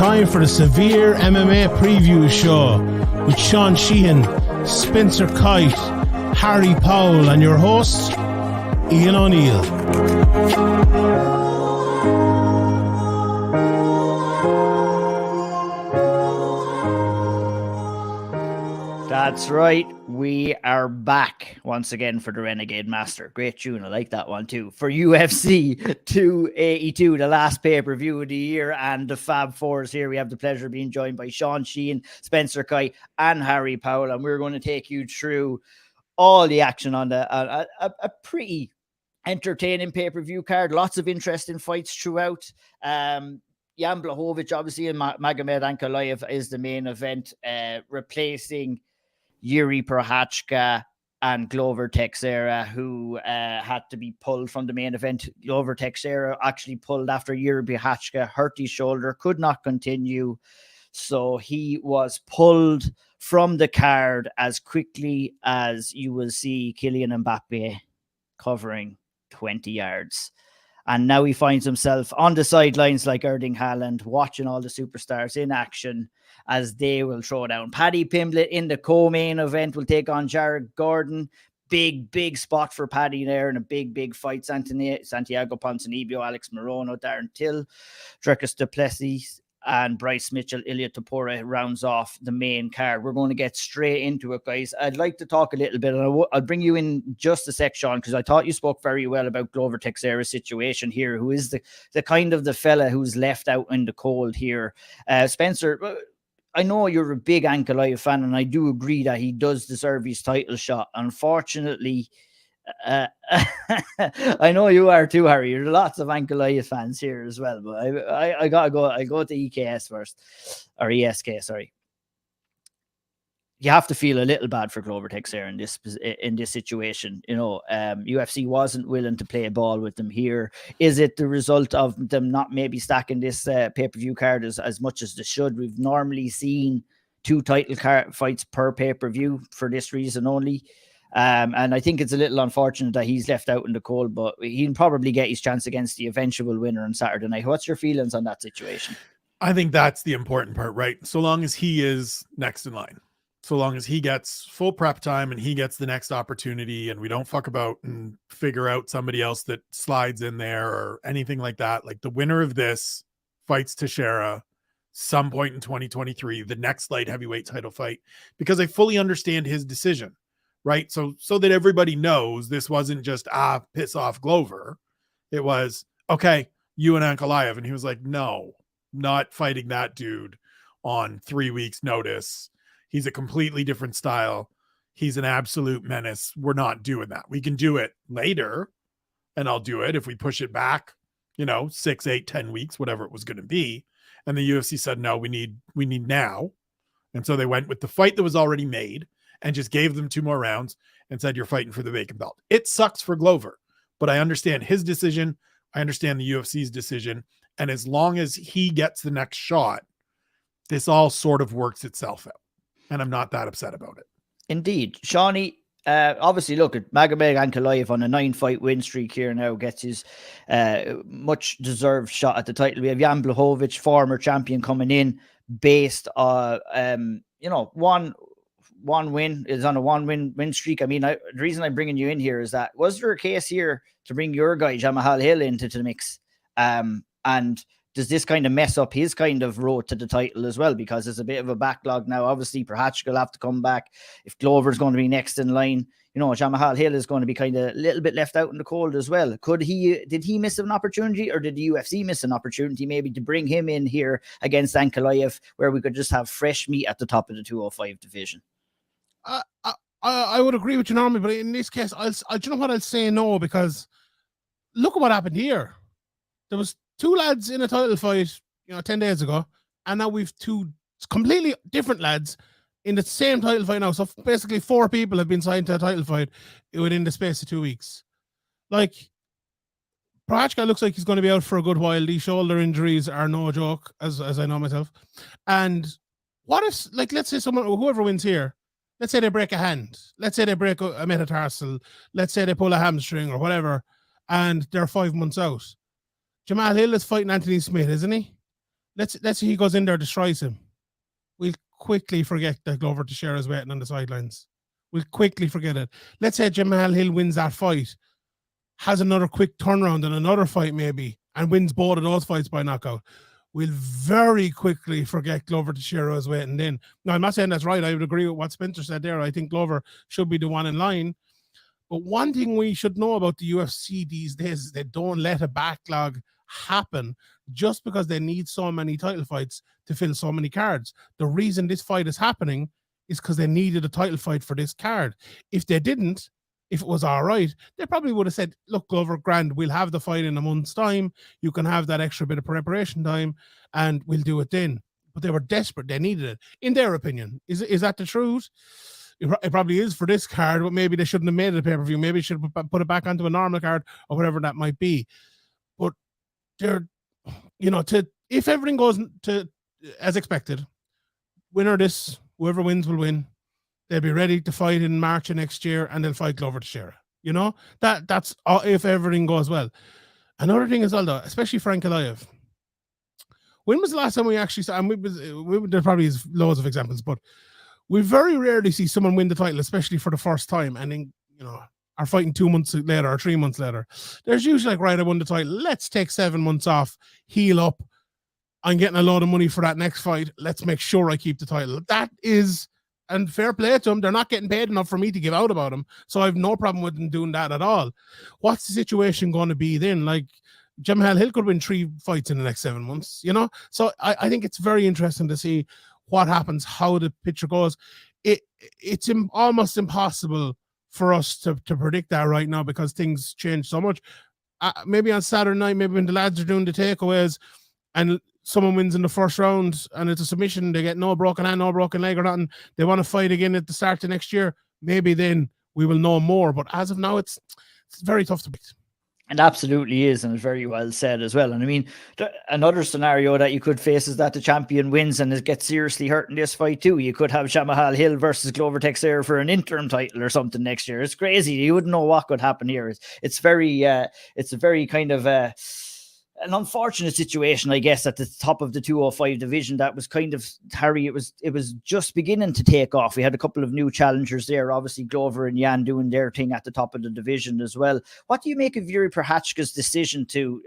time for the Severe MMA preview show with Sean Sheehan, Spencer Kite, Harry Powell, and your host, Ian O'Neill. That's right. We are back once again for the Renegade Master. Great tune. I like that one too. For UFC 282, the last pay-per-view of the year, and the Fab Fours here. We have the pleasure of being joined by Sean Sheehan, Spencer Kite, and Harry Powell, and we're going to take you through all the action on a pretty entertaining pay-per-view card. Lots of interesting fights throughout. Jan Blachowicz, obviously, and Magomed Ankalaev is the main event, replacing Yuri Prochazka and Glover Teixeira, who had to be pulled from the main event. Glover Teixeira actually pulled after Yuri Prochazka hurt his shoulder, could not continue. So he was pulled from the card as quickly as you will see Kylian Mbappe covering 20 yards. And now he finds himself on the sidelines like Erling Haaland, watching all the superstars in action as they will throw down. Paddy Pimblett in the co-main event will take on Jared Gordon. Big spot for Paddy there, and a big fight. Santiago Ponzinibbio, Alex Morono, Darren Till, Dricus Duplessis, and Bryce Mitchell, Ilya Tapora rounds off the main card. We're going to get straight into it, guys. I'd like to talk a little bit, and I'll bring you in just a sec, Sean, because I thought you spoke very well about Glover Teixeira's situation here, who is the kind of the fella who's left out in the cold here. Spencer, I know you're a big Ankalaev fan, and I do agree that he does deserve his title shot. Unfortunately, I know you are too, Harry. There's lots of Ankalaev fans here as well, but I gotta go. I go to EKS first, or ESK. Sorry. You have to feel a little bad for Glover Teixeira in this situation. You know, UFC wasn't willing to play ball with them here. Is it the result of them not maybe stacking this pay-per-view card as much as they should? We've normally seen 2 title fights per pay-per-view for this reason only. And I think it's a little unfortunate that he's left out in the cold, but he'll probably get his chance against the eventual winner on Saturday night. What's your feelings on that situation? I think that's the important part, right? So long as he is next in line, so long as he gets full prep time and he gets the next opportunity, and we don't fuck about and figure out somebody else that slides in there or anything like that. Like, the winner of this fights Teixeira some point in 2023, the next light heavyweight title fight, because I fully understand his decision. Right. So that everybody knows this wasn't just, piss off Glover. It was, okay, you and Ankalaev. And he was like, no, not fighting that dude on 3 weeks notice. He's a completely different style. He's an absolute menace. We're not doing that. We can do it later, and I'll do it if we push it back, 6, 8, 10 weeks, whatever it was going to be. And the UFC said, no, we need now. And so they went with the fight that was already made and just gave them 2 more rounds and said, you're fighting for the vacant belt. It sucks for Glover, but I understand his decision. I understand the UFC's decision. And as long as he gets the next shot, this all sort of works itself out. And I'm not that upset about it. Indeed. Shawnee, obviously, look at Magomed Ankalaev on a 9-fight win streak here now, gets his much deserved shot at the title. We have Jan Blachowicz, former champion, coming in based on, one win is on a 1-win streak. I mean, the reason I'm bringing you in here is that, was there a case here to bring your guy Jamahal Hill into the mix? And does this kind of mess up his kind of road to the title as well? Because there's a bit of a backlog now. Obviously, Prochazka will have to come back. If Glover's going to be next in line, Jamahal Hill is going to be kind of a little bit left out in the cold as well. Did he miss an opportunity, or did the UFC miss an opportunity maybe to bring him in here against Ankalaev, where we could just have fresh meat at the top of the 205 division? I would agree with you normally, but in this case, do you know what, I'll say no, because look at what happened here. There was 2 lads in a title fight, 10 days ago, and now we've 2 completely different lads in the same title fight now. So basically 4 people have been signed to a title fight within the space of 2 weeks. Like, Prochazka looks like he's going to be out for a good while. These shoulder injuries are no joke, as I know myself. And what if, like, let's say whoever wins here, let's say they break a hand, let's say they break a metatarsal, let's say they pull a hamstring or whatever, and they're 5 months out. Jamahal Hill is fighting Anthony Smith, isn't he? let's say he goes in there, destroys him. We'll quickly forget that Glover Teixeira's waiting on the sidelines. We'll quickly forget it. Let's say Jamal Hill wins that fight, has another quick turnaround in another fight maybe, and wins both of those fights by knockout. We'll very quickly forget Glover Teixeira is waiting in. Now, I'm not saying that's right. I would agree with what Spencer said there. I think Glover should be the one in line. But one thing we should know about the UFC these days is they don't let a backlog happen just because they need so many title fights to fill so many cards. The reason this fight is happening is because they needed a title fight for this card. If they didn't, if it was all right, they probably would have said, look, Glover, grand, we'll have the fight in a month's time. You can have that extra bit of preparation time and we'll do it then. But they were desperate. They needed it, in their opinion. Is that the truth? It probably is for this card, but maybe they shouldn't have made it a pay-per-view. Maybe they should put it back onto a normal card or whatever that might be. But they're, if everything goes to as expected, winner this, whoever wins will win. They'll be ready to fight in March of next year, and they'll fight Glover Teixeira. That's all, if everything goes well. Another thing as well, though, especially Frank Aliyev. When was the last time we actually saw? And there probably is loads of examples, but we very rarely see someone win the title, especially for the first time, and then are fighting 2 months later or 3 months later. There's usually like, right, I won the title. Let's take 7 months off, heal up. I'm getting a lot of money for that next fight. Let's make sure I keep the title. That is, and fair play to them. They're not getting paid enough for me to give out about them, so I have no problem with them doing that at all. What's the situation going to be then? Like, Jamal Hill could win 3 fights in the next 7 months, So I think it's very interesting to see what happens, how the picture goes. It's almost impossible for us to predict that right now because things change so much. Maybe on Saturday night, maybe when the lads are doing the takeaways and someone wins in the first round and it's a submission, they get no broken hand, no broken leg or nothing, they want to fight again at the start of next year, maybe then we will know more. But as of now, it's very tough to predict. It absolutely is, and it's very well said as well. And I mean, another scenario that you could face is that the champion wins and it gets seriously hurt in this fight too. You could have Jamal Hill versus Glover Teixeira for an interim title or something next year. It's crazy. You wouldn't know what could happen here. It's a very kind of an unfortunate situation, I guess, at the top of the 205 division. That was kind of, Harry, it was just beginning to take off. We had a couple of new challengers there, obviously Glover and Jan doing their thing at the top of the division as well. What do you make of Yuri Prochazka's decision to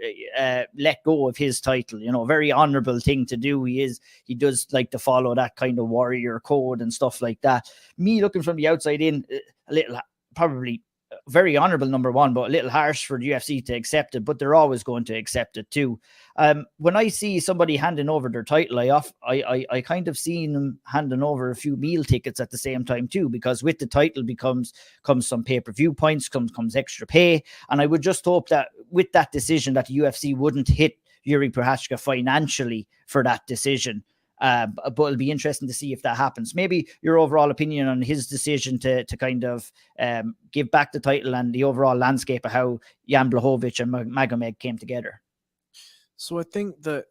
let go of his title? Very honorable thing to do. He does like to follow that kind of warrior code and stuff like that. Me looking from the outside in, a little, probably very honorable, number one, but a little harsh for the UFC to accept it, but they're always going to accept it too. When I see somebody handing over their title, I kind of seen them handing over a few meal tickets at the same time too, because with the title comes some pay-per-view points, comes extra pay. And I would just hope that with that decision that the UFC wouldn't hit Yuri Prochazka financially for that decision. But it'll be interesting to see if that happens. Maybe your overall opinion on his decision to kind of give back the title and the overall landscape of how Jan Blachowicz and Magomed came together. So I think that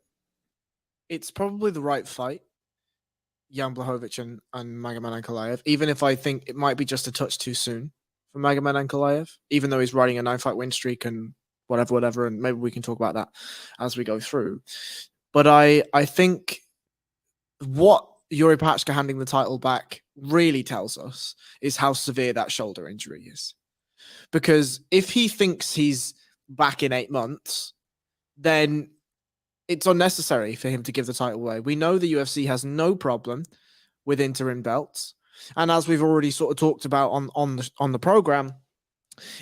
it's probably the right fight, Jan Blachowicz and Magomed Ankalaev, even if I think it might be just a touch too soon for Magomed Ankalaev, even though he's riding a 9-fight win streak and whatever, and maybe we can talk about that as we go through. But I think what Yuri Prochazka handing the title back really tells us is how severe that shoulder injury is. Because if he thinks he's back in 8 months, then it's unnecessary for him to give the title away. We know the UFC has no problem with interim belts. And as we've already sort of talked about on the program,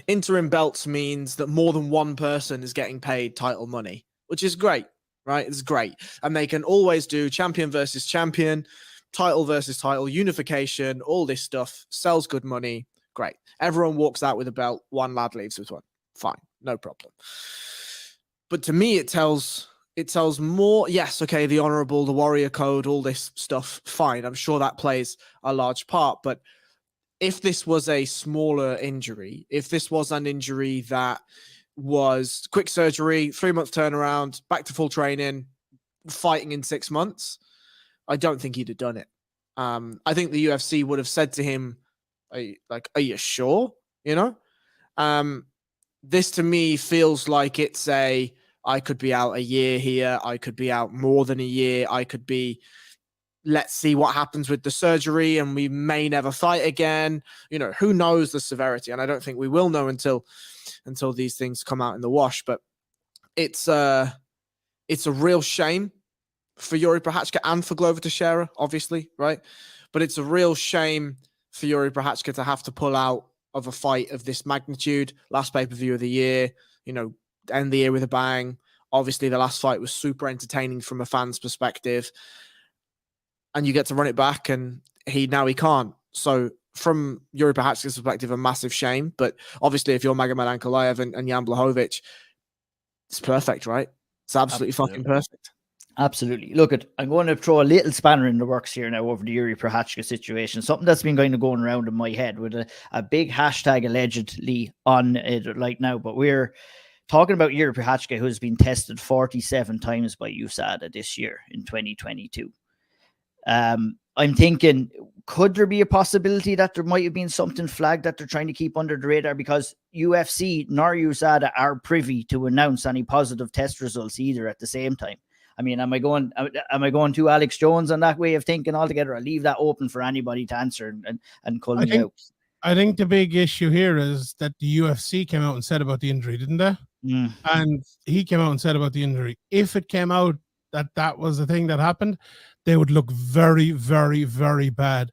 interim belts means that more than one person is getting paid title money, which is great. Right? It's great. And they can always do champion versus champion, title versus title, unification, all this stuff, sells good money. Great. Everyone walks out with a belt. One lad leaves with one. Fine. No problem. But to me, it tells more. Yes. Okay. The honorable, the warrior code, all this stuff. Fine. I'm sure that plays a large part. But if this was a smaller injury, if this was an injury that was quick surgery, 3-month turnaround, back to full training, fighting in 6 months, I don't think he'd have done it. I think the UFC would have said to him, are you sure? This to me feels like it's I could be out a year here. I could be out more than a year. I could be, let's see what happens with the surgery and we may never fight again. You know, who knows the severity? And I don't think we will know until these things come out in the wash. But it's a real shame for Yuri Prochazka and for Glover Teixeira, obviously, right? But it's a real shame for Yuri Prochazka to have to pull out of a fight of this magnitude. Last pay-per-view of the year, you know, end the year with a bang. Obviously, the last fight was super entertaining from a fan's perspective. And you get to run it back, and he can't. So from Yuri Prochazka's perspective, a massive shame. But obviously, if you're Magomed Ankalaev and Jan Blachowicz, it's perfect, right? It's absolutely fucking perfect. Absolutely. Look, I'm going to throw a little spanner in the works here now over the Yuri Prochazka situation. Something that's been going around in my head with a big hashtag allegedly on it right now. But we're talking about Yuri Prochazka, who's been tested 47 times by USADA this year in 2022. I'm thinking, could there be a possibility that there might have been something flagged that they're trying to keep under the radar, because UFC nor USADA are privy to announce any positive test results either at the same time? I mean, am I going to Alex Jones on that way of thinking altogether? I'll leave that open for anybody to answer and call me out. I think the big issue here is that the UFC came out and said about the injury, didn't they? Mm. And he came out and said about the injury. If it came out that was the thing that happened, they would look very, very, very bad.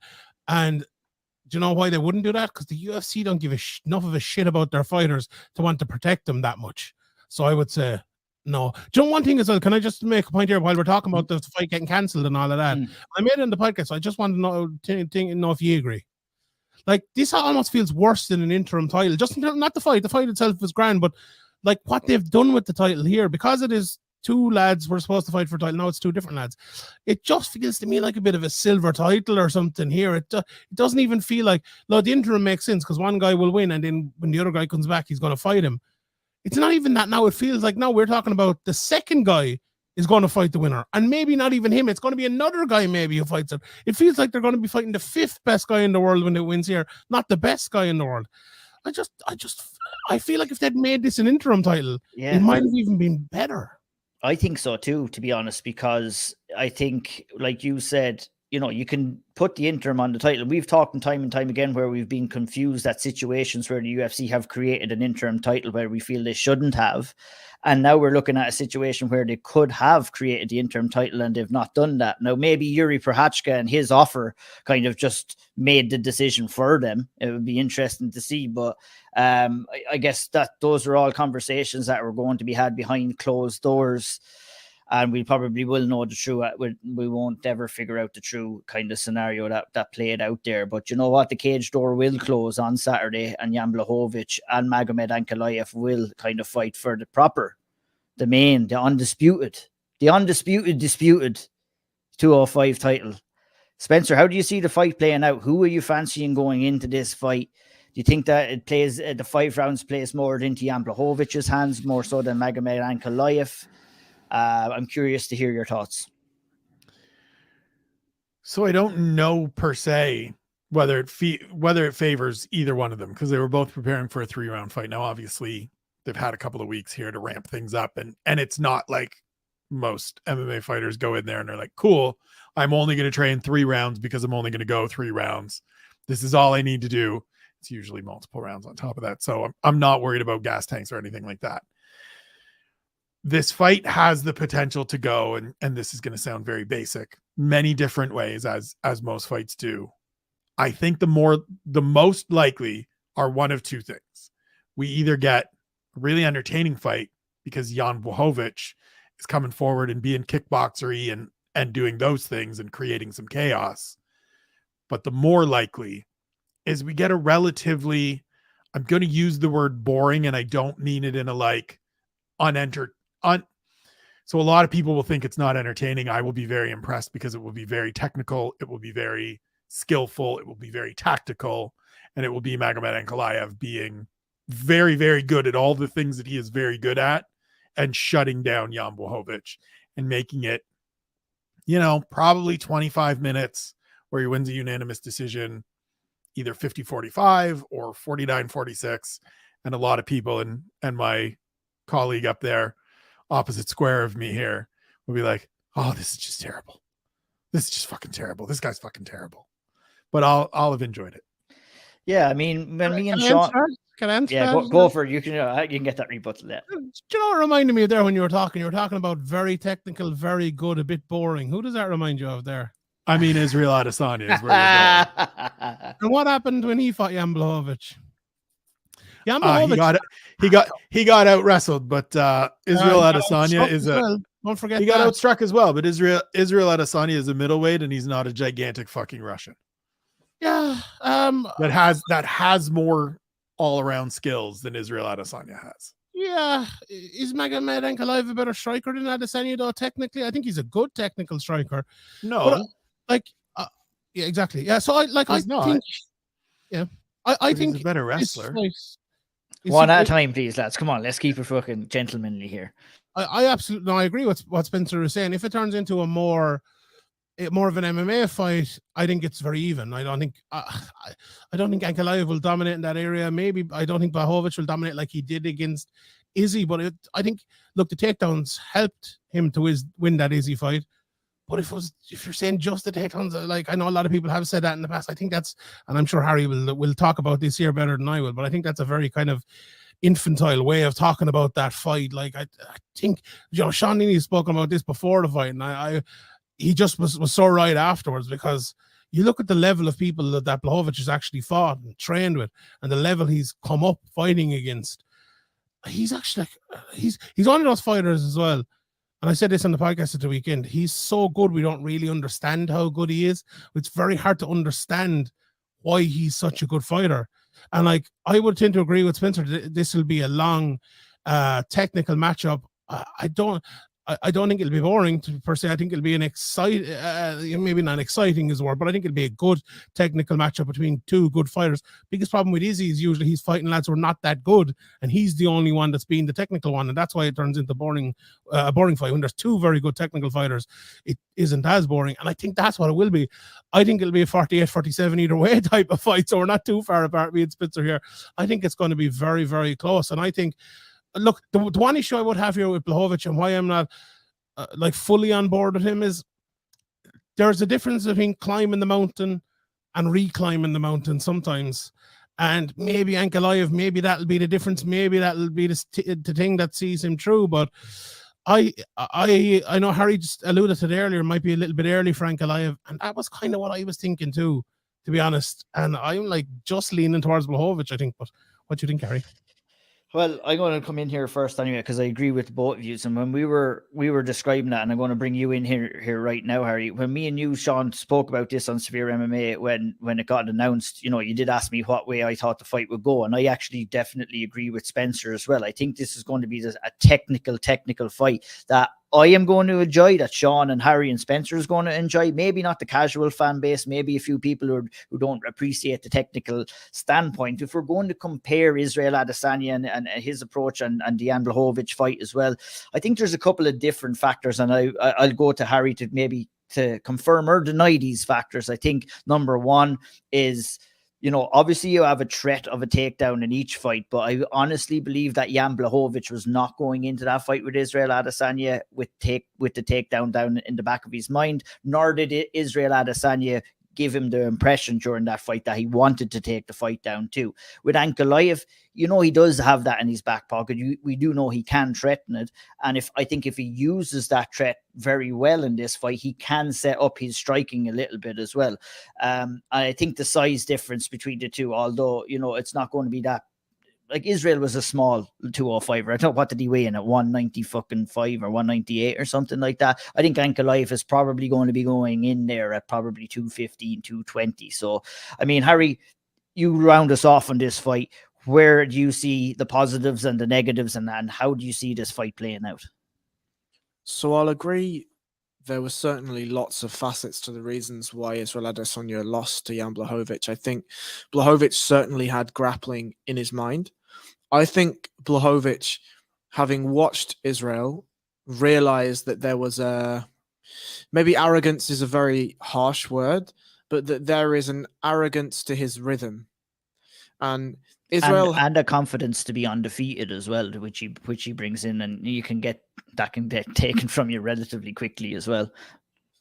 And do you know why they wouldn't do that? Because the UFC don't give enough of a shit about their fighters to want to protect them that much. So I would say no. Do you know one thing as well? Can I just make a point here while we're talking about the fight getting cancelled and all of that? I made it in the podcast, so I just want to know if you agree. Like, this almost feels worse than an interim title. Just not the fight. The fight itself was grand, but like what they've done with the title here, because it is two lads were supposed to fight for a title. Now it's two different lads. It just feels to me like a bit of a silver title or something here. It doesn't even feel like, no, the interim makes sense because one guy will win, and then when the other guy comes back, he's going to fight him. It's not even that now. It feels like now we're talking about the second guy is going to fight the winner, and maybe not even him. It's going to be another guy maybe who fights him. It feels like they're going to be fighting the fifth best guy in the world when it wins here, not the best guy in the world. I feel like if they'd made this an interim title, it might have even been better. I think so too, to be honest, because I think, like you said, you know, you can put the interim on the title. We've talked time and time again where we've been confused at situations where the UFC have created an interim title where we feel they shouldn't have. And now we're looking at a situation where they could have created the interim title and they've not done that. Now, maybe Yuri Prochazka and his offer kind of just made the decision for them. It would be interesting to see. But I guess that those are all conversations that are going to be had behind closed doors. And we probably will know the true. We won't ever figure out the true kind of scenario that played out there. But you know what? The cage door will close on Saturday, and Jan Blachowicz and Magomed Ankalaev will kind of fight for the undisputed 205 title. Spencer, how do you see the fight playing out? Who are you fancying going into this fight? Do you think that it plays the 5 rounds plays more into Jan Blachowicz's hands more so than Magomed Ankalaev? I'm curious to hear your thoughts. So I don't know per se whether it favors either one of them, because they were both preparing for a 3-round fight. Now, obviously, they've had a couple of weeks here to ramp things up, and it's not like most MMA fighters go in there and they're like, cool, I'm only going to train 3 rounds because I'm only going to go 3 rounds. This is all I need to do. It's usually multiple rounds on top of that. So I'm not worried about gas tanks or anything like that. This fight has the potential to go, and this is going to sound very basic, many different ways, as most fights do. I think the most likely are one of two things. We either get a really entertaining fight because Jan Blachowicz is coming forward and being kickboxery and doing those things and creating some chaos. But the more likely is we get a relatively, I'm going to use the word boring, and I don't mean it in a like so a lot of people will think it's not entertaining. I will be very impressed because it will be very technical. It will be very skillful. It will be very tactical. And it will be Magomed Ankalaev being very, very good at all the things that he is very good at and shutting down Jan Blachowicz and making it, you know, probably 25 minutes where he wins a unanimous decision, either 50-45 or 49-46. And a lot of people and my colleague up there opposite square of me here will be like, oh, this is just terrible. This is just fucking terrible. This guy's fucking terrible. But I'll have enjoyed it. Yeah, I mean, when me and Can I Sean, answer? Can I answer yeah, that? go for it. You can get that rebuttal there. Do you know what reminded me of there when you were talking? You were talking about very technical, very good, a bit boring. Who does that remind you of there? I mean, Israel Adesanya is where you're going. And what happened when he fought Jan Blachowicz? He got out wrestled, but Israel Adesanya is don't forget he got outstruck as well. But Israel Adesanya is a middleweight, and he's not a gigantic fucking Russian. Yeah, that has more all around skills than Israel Adesanya has. Yeah, is Magomed Ankalaev a better striker than Adesanya though? Technically, I think he's a good technical striker. No, but, yeah, exactly. Yeah, so I think he's a better wrestler. One at a time, please, lads. Come on, let's keep it fucking gentlemanly here. I absolutely I agree with what Spencer is saying. If it turns into a more of an MMA fight, I think it's very even. I don't think Ankalaev will dominate in that area. Maybe I don't think Blachowicz will dominate like he did against Izzy. But I think the takedowns helped him to win that Izzy fight. But if you're saying just the takedowns, like I know a lot of people have said that in the past, I think that's, and I'm sure Harry will talk about this here better than I will, but I think that's a very kind of infantile way of talking about that fight. Like I think, Sean Neely's spoken about this before the fight, and he just was so right afterwards, because you look at the level of people that Blachowicz has actually fought and trained with, and the level he's come up fighting against. He's actually he's one of those fighters as well. And I said this on the podcast at the weekend. He's so good, we don't really understand how good he is. It's very hard to understand why he's such a good fighter. And like, I would tend to agree with Spencer. This will be a long, technical matchup. I don't think it'll be boring per se. I think it'll be an exciting, maybe not exciting is the word, but I think it'll be a good technical matchup between two good fighters. Biggest problem with Izzy is usually he's fighting lads who are not that good, and he's the only one that's being the technical one, and that's why it turns into a boring fight. When there's two very good technical fighters, it isn't as boring, and I think that's what it will be. I think it'll be a 48-47 either way type of fight, so we're not too far apart, me and Spitzer here. I think it's going to be very, very close, and I think, look, the one issue I would have here with Blachowicz and why I'm not fully on board with him is there's a difference between climbing the mountain and reclimbing the mountain sometimes. And maybe Ankalaev, maybe that'll be the difference. Maybe that'll be the thing that sees him through. But I know Harry just alluded to it earlier, it might be a little bit early for Ankalaev. And that was kind of what I was thinking too, to be honest. And I'm like just leaning towards Blachowicz, I think. But what do you think, Harry? Well, I'm going to come in here first anyway, because I agree with both of you. And when we were describing that, and I'm going to bring you in here right now, Harry. When me and you, Sean, spoke about this on SevereMMA, when it got announced, you did ask me what way I thought the fight would go, and I actually definitely agree with Spencer as well. I think this is going to be a technical fight that I am going to enjoy, that Sean and Harry and Spencer is going to enjoy. Maybe not the casual fan base, maybe a few people who don't appreciate the technical standpoint. If we're going to compare Israel Adesanya and his approach and the Jan Blachowicz fight as well, I think there's a couple of different factors, and I'll go to Harry to confirm or deny these factors. I think number one is, obviously you have a threat of a takedown in each fight, but I honestly believe that Jan Blachowicz was not going into that fight with Israel Adesanya with the takedown down in the back of his mind, nor did Israel Adesanya give him the impression during that fight that he wanted to take the fight down too. With Ankalaev, he does have that in his back pocket. We do know he can threaten it. And I think if he uses that threat very well in this fight, he can set up his striking a little bit as well. I think the size difference between the two, although, it's not going to be that, like Israel was a small 205er. I don't know, what did he weigh in at 195 or 198 or something like that. I think Ankalaev is probably going to be going in there at probably 215, 220. So, I mean, Harry, you round us off on this fight. Where do you see the positives and the negatives, and how do you see this fight playing out? So I'll agree. There were certainly lots of facets to the reasons why Israel Adesanya lost to Jan Blachowicz. I think Blachowicz certainly had grappling in his mind. I think Blachowicz, having watched Israel, realized that there was maybe arrogance is a very harsh word, but that there is an arrogance to his rhythm. And Israel and a confidence to be undefeated as well, which he brings in, and you can get taken from you relatively quickly as well.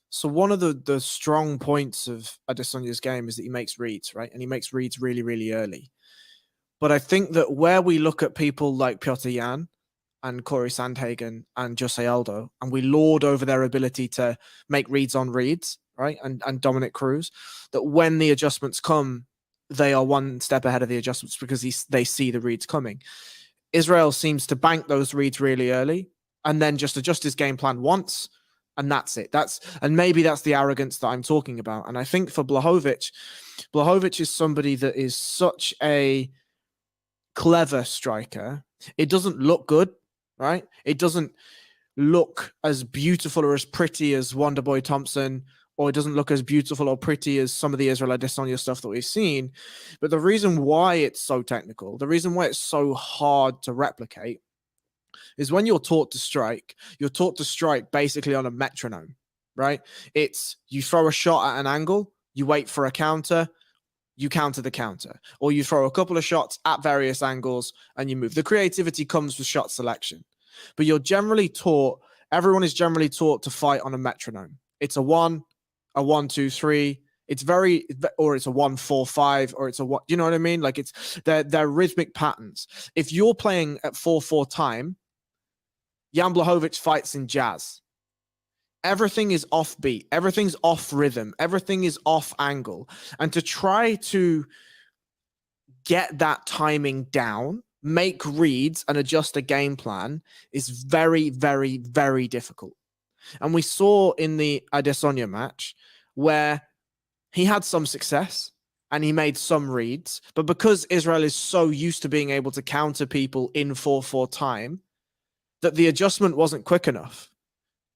So one of the strong points of Adesanya's game is that he makes reads, right? And he makes reads really, really early. But I think that where we look at people like Piotr Jan and Corey Sandhagen and Jose Aldo, and we lord over their ability to make reads on reads, right? And Dominic Cruz, that when the adjustments come, they are one step ahead of the adjustments because they see the reads coming. Israel seems to bank those reads really early and then just adjust his game plan once, and that's it. And maybe that's the arrogance that I'm talking about. And I think for Blachowicz is somebody that is such a clever striker. It doesn't look good, right? It doesn't look as beautiful or as pretty as Wonderboy Thompson, or it doesn't look as beautiful or pretty as some of the Israel Adesanya stuff that we've seen. But the reason why it's so technical, the reason why it's so hard to replicate, is when you're taught to strike basically on a metronome, right? It's you throw a shot at an angle, you wait for a counter, you counter the counter, or you throw a couple of shots at various angles and you move. The creativity comes with shot selection, but everyone is generally taught to fight on a metronome. It's a 1, a 1, 2, 3. It's a 1, 4, 5, or it's a what, you know what I mean? Like they're rhythmic patterns. If you're playing at 4/4 time, Jan Blachowicz fights in jazz. Everything is offbeat. Everything's off rhythm. Everything is off angle. And to try to get that timing down, make reads and adjust a game plan is very, very, very difficult. And we saw in the Adesanya match where he had some success and he made some reads, but because Israel is so used to being able to counter people in 4/4 time, that the adjustment wasn't quick enough.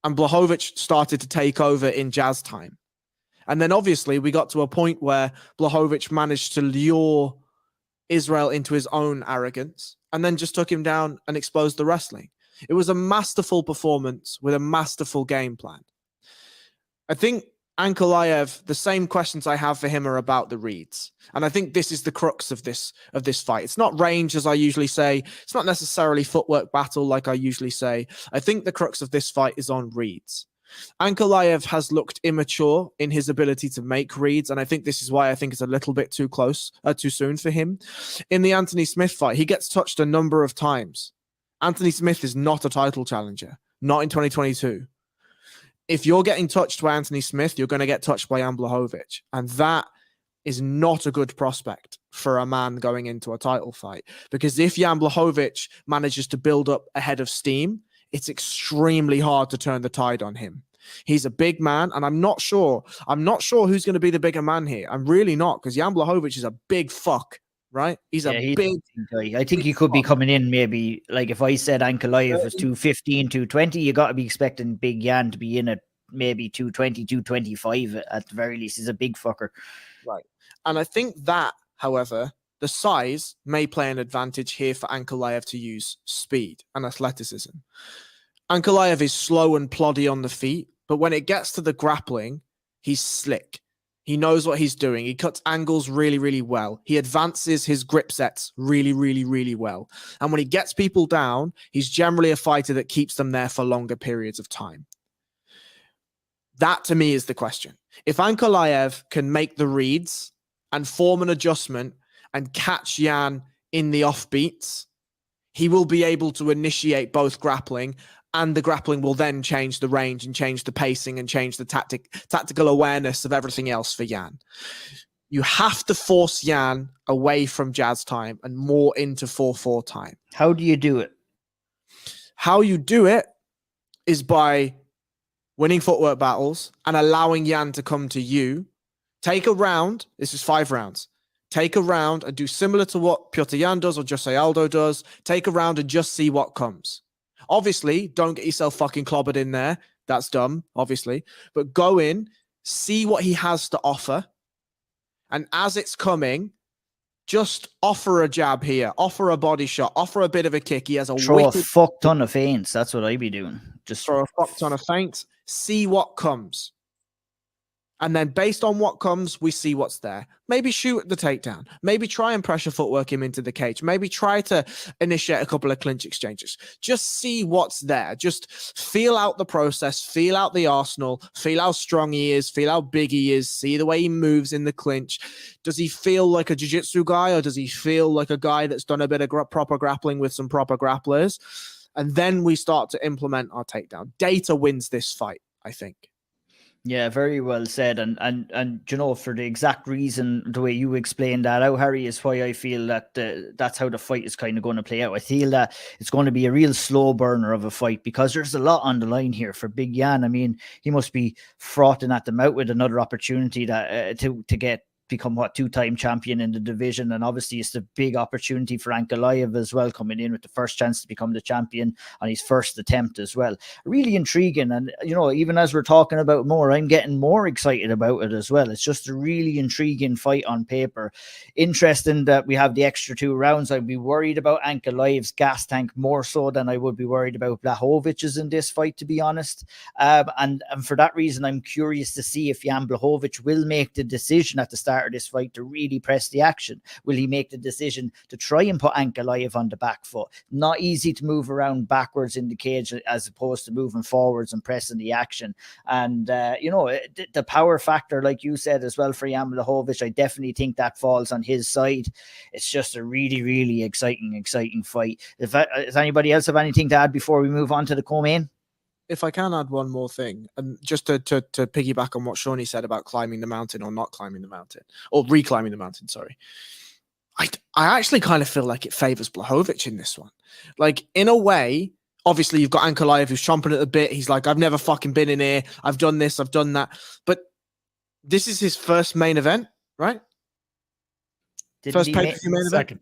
And Blachowicz started to take over in jazz time. And then obviously we got to a point where Blachowicz managed to lure Israel into his own arrogance and then just took him down and exposed the wrestling. It was a masterful performance with a masterful game plan. I think Ankalaev, the same questions I have for him are about the reads. And I think this is the crux of this fight. It's not range, as I usually say. It's not necessarily footwork battle like I usually say. I think the crux of this fight is on reads. Ankalaev has looked immature in his ability to make reads, and I think this is why I think it's a little bit too soon for him. In the Anthony Smith fight, he gets touched a number of times. Anthony Smith is not a title challenger, not in 2022. If you're getting touched by Anthony Smith, you're going to get touched by Jan Blachowicz. And that is not a good prospect for a man going into a title fight. Because if Jan Blachowicz manages to build up a head of steam, it's extremely hard to turn the tide on him. He's a big man, and I'm not sure who's going to be the bigger man here. I'm really not, because Jan Blachowicz is a big fuck, right? He's a big guy. I think he could be coming in maybe, like if I said Ankalaev was 215, 220, you got to be expecting Big Jan to be in at maybe 220, 225 at the very least. He's a big fucker. Right. And I think that, however, the size may play an advantage here for Ankalaev to use speed and athleticism. Ankalaev is slow and ploddy on the feet, but when it gets to the grappling, he's slick. He knows what he's doing. He cuts angles really, really well. He advances his grip sets really, really, really well. And when he gets people down, he's generally a fighter that keeps them there for longer periods of time. That, to me, is the question. If Ankalaev can make the reads and form an adjustment and catch Jan in the offbeats, he will be able to initiate both grappling, and the grappling will then change the range and change the pacing and change the tactical awareness of everything else for Jan. You have to force Jan away from jazz time and more into 4/4 time. How do you do it? How you do it is by winning footwork battles and allowing Jan to come to you. Take a round. This is 5 rounds. Take a round and do similar to what Piotr Jan does or Jose Aldo does. Take a round and just see what comes. Obviously, don't get yourself fucking clobbered in there. That's dumb, obviously. But go in, see what he has to offer. And as it's coming, just offer a jab here, offer a body shot, offer a bit of a kick. He has a throw a fuck ton of feints. That's what I'd be doing. Just throw a fuck ton of feints. See what comes. And then based on what comes, we see what's there. Maybe shoot at the takedown. Maybe try and pressure footwork him into the cage. Maybe try to initiate a couple of clinch exchanges. Just see what's there. Just feel out the process, feel out the arsenal, feel how strong he is, feel how big he is, see the way he moves in the clinch. Does he feel like a jiu-jitsu guy, or does he feel like a guy that's done a bit of proper grappling with some proper grapplers? And then we start to implement our takedown. Data wins this fight, I think. Yeah, very well said. And you know, for the exact reason, the way you explained that out, Harry, is why I feel that that's how the fight is kind of going to play out. I feel that it's going to be a real slow burner of a fight because there's a lot on the line here for Big Jan. I mean, he must be frothing at the mouth with another opportunity that to become two-time champion in the division, and obviously it's a big opportunity for Ankalaev as well, coming in with the first chance to become the champion on his first attempt as well. Really intriguing, and you know, even as we're talking about more, I'm getting more excited about it as well. It's just a really intriguing fight on paper. Interesting that we have the extra 2 rounds. I'd be worried about Ankalaev's gas tank more so than I would be worried about Blachowicz in this fight, to be honest. And for that reason, I'm curious to see if Jan Blachowicz will make the decision at the start of this fight to really press the action. Will he make the decision to try and put Ankalaev on the back foot? Not easy to move around backwards in the cage as opposed to moving forwards and pressing the action. And you know, the power factor, like you said as well, for Jan Blachowicz, I definitely think that falls on his side. It's just a really, really exciting fight. Does anybody else have anything to add before we move on to the co-main? If I can add one more thing, and just to piggyback on what Seanie said about climbing the mountain or not climbing the mountain, or reclimbing the mountain, sorry. I actually kind of feel like it favors Blachowicz in this one. Like, in a way, obviously you've got Ankalaev who's chomping at the bit. He's like, I've never fucking been in here. I've done this, I've done that. But this is his first main event, right? First pay-per-view main event?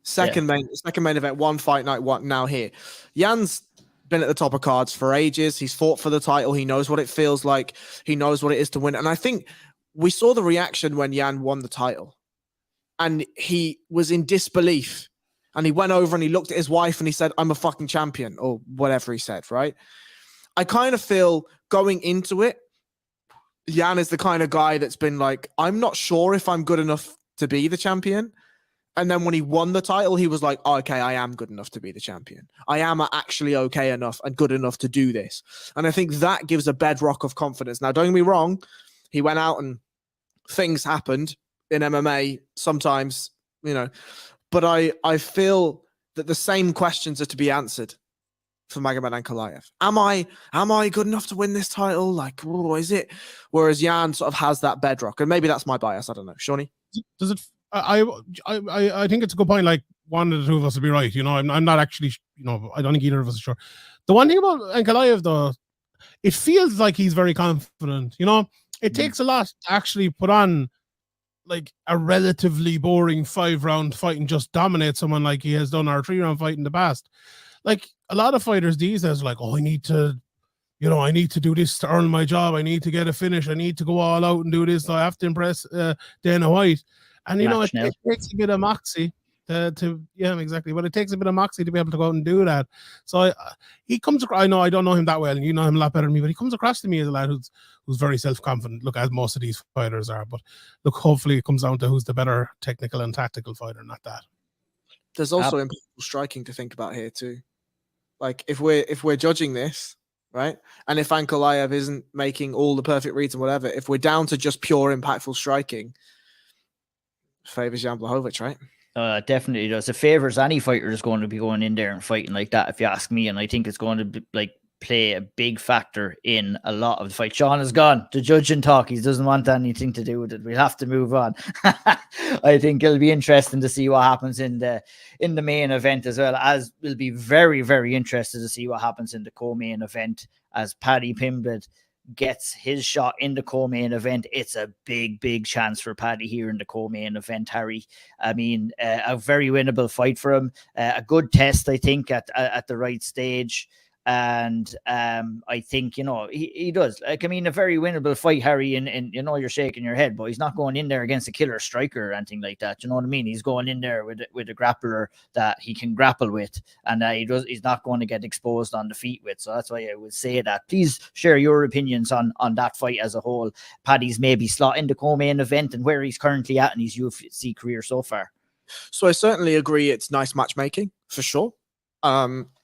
Second main event, one fight night, one now here. Jan's been at the top of cards for ages. He's fought for the title. He knows what it feels like. He knows what it is to win. And I think we saw the reaction when Jan won the title. And he was in disbelief. And he went over and he looked at his wife and he said, I'm a fucking champion, or whatever he said, right? I kind of feel going into it, Jan is the kind of guy that's been like, I'm not sure if I'm good enough to be the champion. And then when he won the title, he was like, oh, okay, I am good enough to be the champion. I am actually okay enough and good enough to do this. And I think that gives a bedrock of confidence. Now, don't get me wrong. He went out and things happened in MMA sometimes, you know, but I feel that the same questions are to be answered for Magomed Ankalaev. Am I good enough to win this title? Like, oh, is it? Whereas Jan sort of has that bedrock. And maybe that's my bias. I don't know. Seanie? Does it? I think it's a good point. Like, one of the two of us will be right. You know, I'm not actually, you know, I don't think either of us is sure. The one thing about Ankalaev, though, it feels like he's very confident. You know, it takes a lot to actually put on like a relatively boring 5-round fight and just dominate someone like he has done our 3-round fight in the past. Like, a lot of fighters these days are like, oh, I need to do this to earn my job. I need to get a finish. I need to go all out and do this. So I have to impress Dana White. And, you know, it takes a bit of moxie yeah, exactly. But it takes a bit of moxie to be able to go out and do that. So he comes across, I don't know him that well, and you know him a lot better than me, but he comes across to me as a lad who's very self-confident. Look, as most of these fighters are. But look, hopefully it comes down to who's the better technical and tactical fighter, not that. There's also impactful striking to think about here too. Like, if we're judging this, right? And if Ankalaev isn't making all the perfect reads and whatever, if we're down to just pure impactful striking, favors Jan Blachowicz, right? Definitely does. It favors any fighter is going to be going in there and fighting like that, if you ask me. And I think it's going to be, like, play a big factor in a lot of the fight. Sean is gone. The judging talk. He doesn't want anything to do with it. We'll have to move on. I think it'll be interesting to see what happens in the main event, as well as we'll be very, very interested to see what happens in the co-main event as Paddy Pimblett gets his shot in the co-main event. It's a big chance for Paddy here in the co-main event, Harry. I mean, a very winnable fight for him. A good test, I think, at the right stage. And I think, you know, he does. Like, I mean, a very winnable fight, Harry, and you know, you're shaking your head, but he's not going in there against a killer striker or anything like that. You know what I mean? He's going in there with a grappler that he can grapple with, and he's not going to get exposed on the feet with. So that's why I would say that. Please share your opinions on that fight as a whole. Paddy's maybe slot in the co-main event and where he's currently at in his UFC career so far. So I certainly agree it's nice matchmaking, for sure.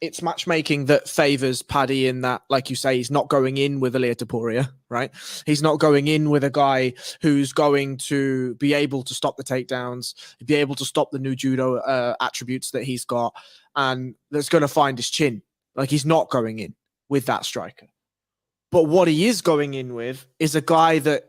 It's matchmaking that favors Paddy in that, like you say, he's not going in with Ilia Topuria, right? He's not going in with a guy who's going to be able to stop the takedowns, be able to stop the new judo attributes that he's got, and that's going to find his chin. Like, he's not going in with that striker. But what he is going in with is a guy that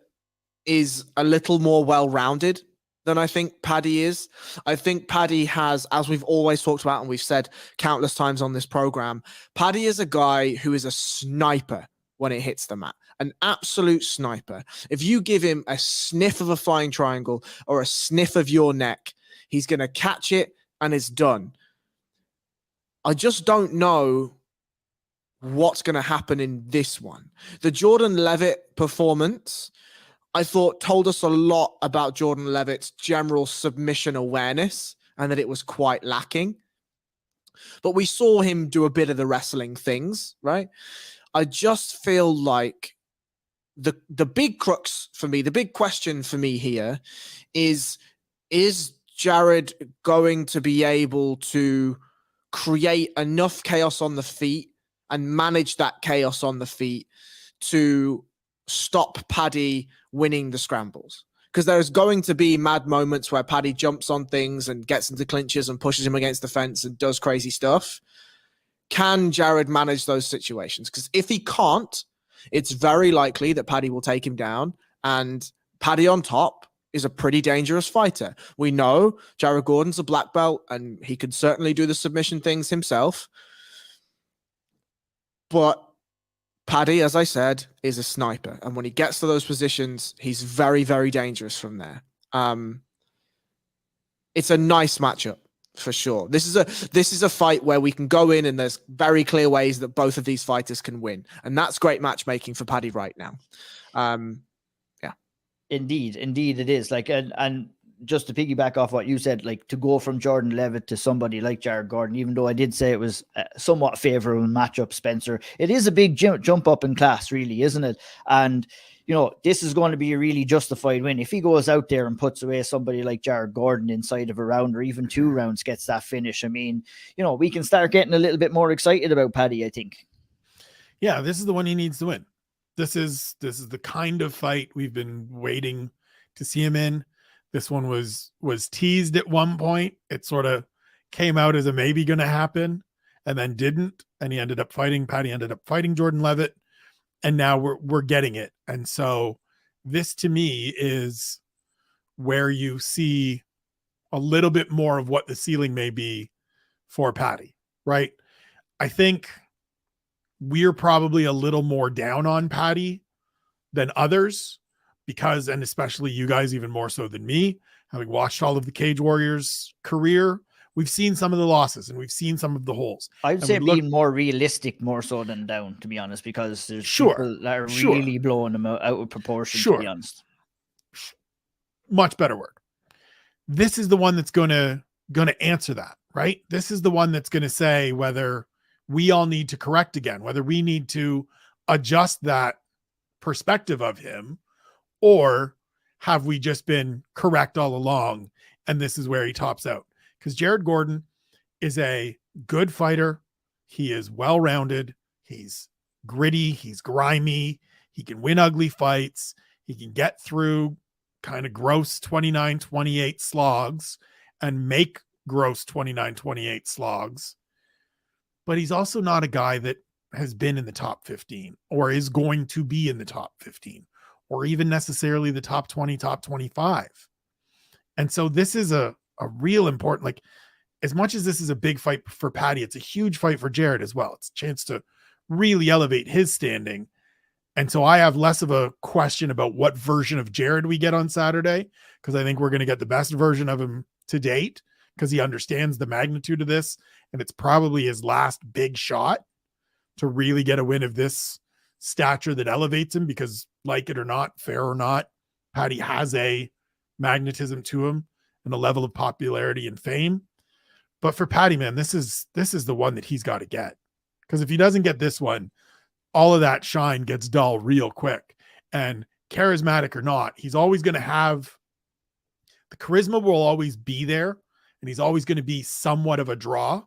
is a little more well-rounded than I think Paddy is. I think Paddy has, as we've always talked about and we've said countless times on this program, Paddy is a guy who is a sniper when it hits the mat, an absolute sniper. If you give him a sniff of a flying triangle or a sniff of your neck, he's going to catch it and it's done. I just don't know what's going to happen in this one. The Jordan Levitt performance, I thought, told us a lot about Jordan Levitt's general submission awareness and that it was quite lacking. But we saw him do a bit of the wrestling things, right? I just feel like the big crux for me, the big question for me here is Jared going to be able to create enough chaos on the feet and manage that chaos on the feet to stop Paddy winning the scrambles? Because there's going to be mad moments where Paddy jumps on things and gets into clinches and pushes him against the fence and does crazy stuff. Can Jared manage those situations? Because if he can't, it's very likely that Paddy will take him down, and Paddy on top is a pretty dangerous fighter. We know Jared Gordon's a black belt and he could certainly do the submission things himself. But Paddy, as I said, is a sniper. And when he gets to those positions, he's very, very dangerous from there. It's a nice matchup for sure. This is a fight where we can go in and there's very clear ways that both of these fighters can win. And that's great matchmaking for Paddy right now. Yeah. Indeed it is. Like, and just to piggyback off what you said, like, to go from Jordan Levitt to somebody like Jared Gordon, even though I did say it was a somewhat favorable matchup, Spencer, it is a big jump up in class, really, isn't it? And, you know, this is going to be a really justified win. If he goes out there and puts away somebody like Jared Gordon inside of a round or even 2 rounds, gets that finish, I mean, you know, we can start getting a little bit more excited about Paddy, I think. Yeah, this is the one he needs to win. This is the kind of fight we've been waiting to see him in. This one was teased at one point. It sort of came out as a maybe going to happen and then didn't. And Paddy ended up fighting Jordan Levitt. And now we're getting it. And so this to me is where you see a little bit more of what the ceiling may be for Paddy, right? I think we're probably a little more down on Paddy than others, because, and especially you guys even more so than me, having watched all of the Cage Warriors career, we've seen some of the losses and we've seen some of the holes. I would say being more realistic more so than down, to be honest, because there's people that are really blowing them out of proportion, to be honest. Much better word. This is the one that's going to answer that, right? This is the one that's going to say whether we all need to correct again, whether we need to adjust that perspective of him, or have we just been correct all along and this is where he tops out? Because Jared Gordon is a good fighter. He is well-rounded. He's gritty. He's grimy. He can win ugly fights. He can get through kind of gross 29-28 slogs and make gross 29-28 slogs. But he's also not a guy that has been in the top 15 or is going to be in the top 15 or even necessarily the top 20, top 25. And so this is a real important, like, as much as this is a big fight for Paddy, it's a huge fight for Jared as well. It's a chance to really elevate his standing. And so I have less of a question about what version of Jared we get on Saturday, because I think we're going to get the best version of him to date, because he understands the magnitude of this, and it's probably his last big shot to really get a win of this stature that elevates him, because like it or not, fair or not, Paddy has a magnetism to him and a level of popularity and fame. But for Paddy, man, this is the one that he's got to get, because if he doesn't get this one, all of that shine gets dull real quick. And charismatic or not, he's always going to have the charisma, will always be there, and he's always going to be somewhat of a draw.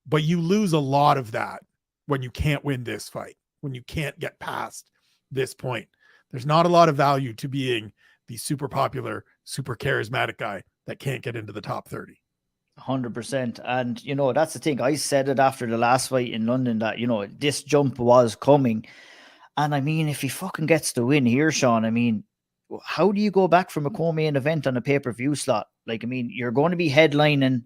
But you lose a lot of that when you can't win this fight, when you can't get past this point. There's not a lot of value to being the super popular, super charismatic guy that can't get into the top 30. 100%. And, you know, that's the thing. I said it after the last fight in London that, you know, this jump was coming. And I mean, if he fucking gets the win here, Sean, I mean, how do you go back from a co-main event on a pay-per-view slot? Like, I mean, you're going to be headlining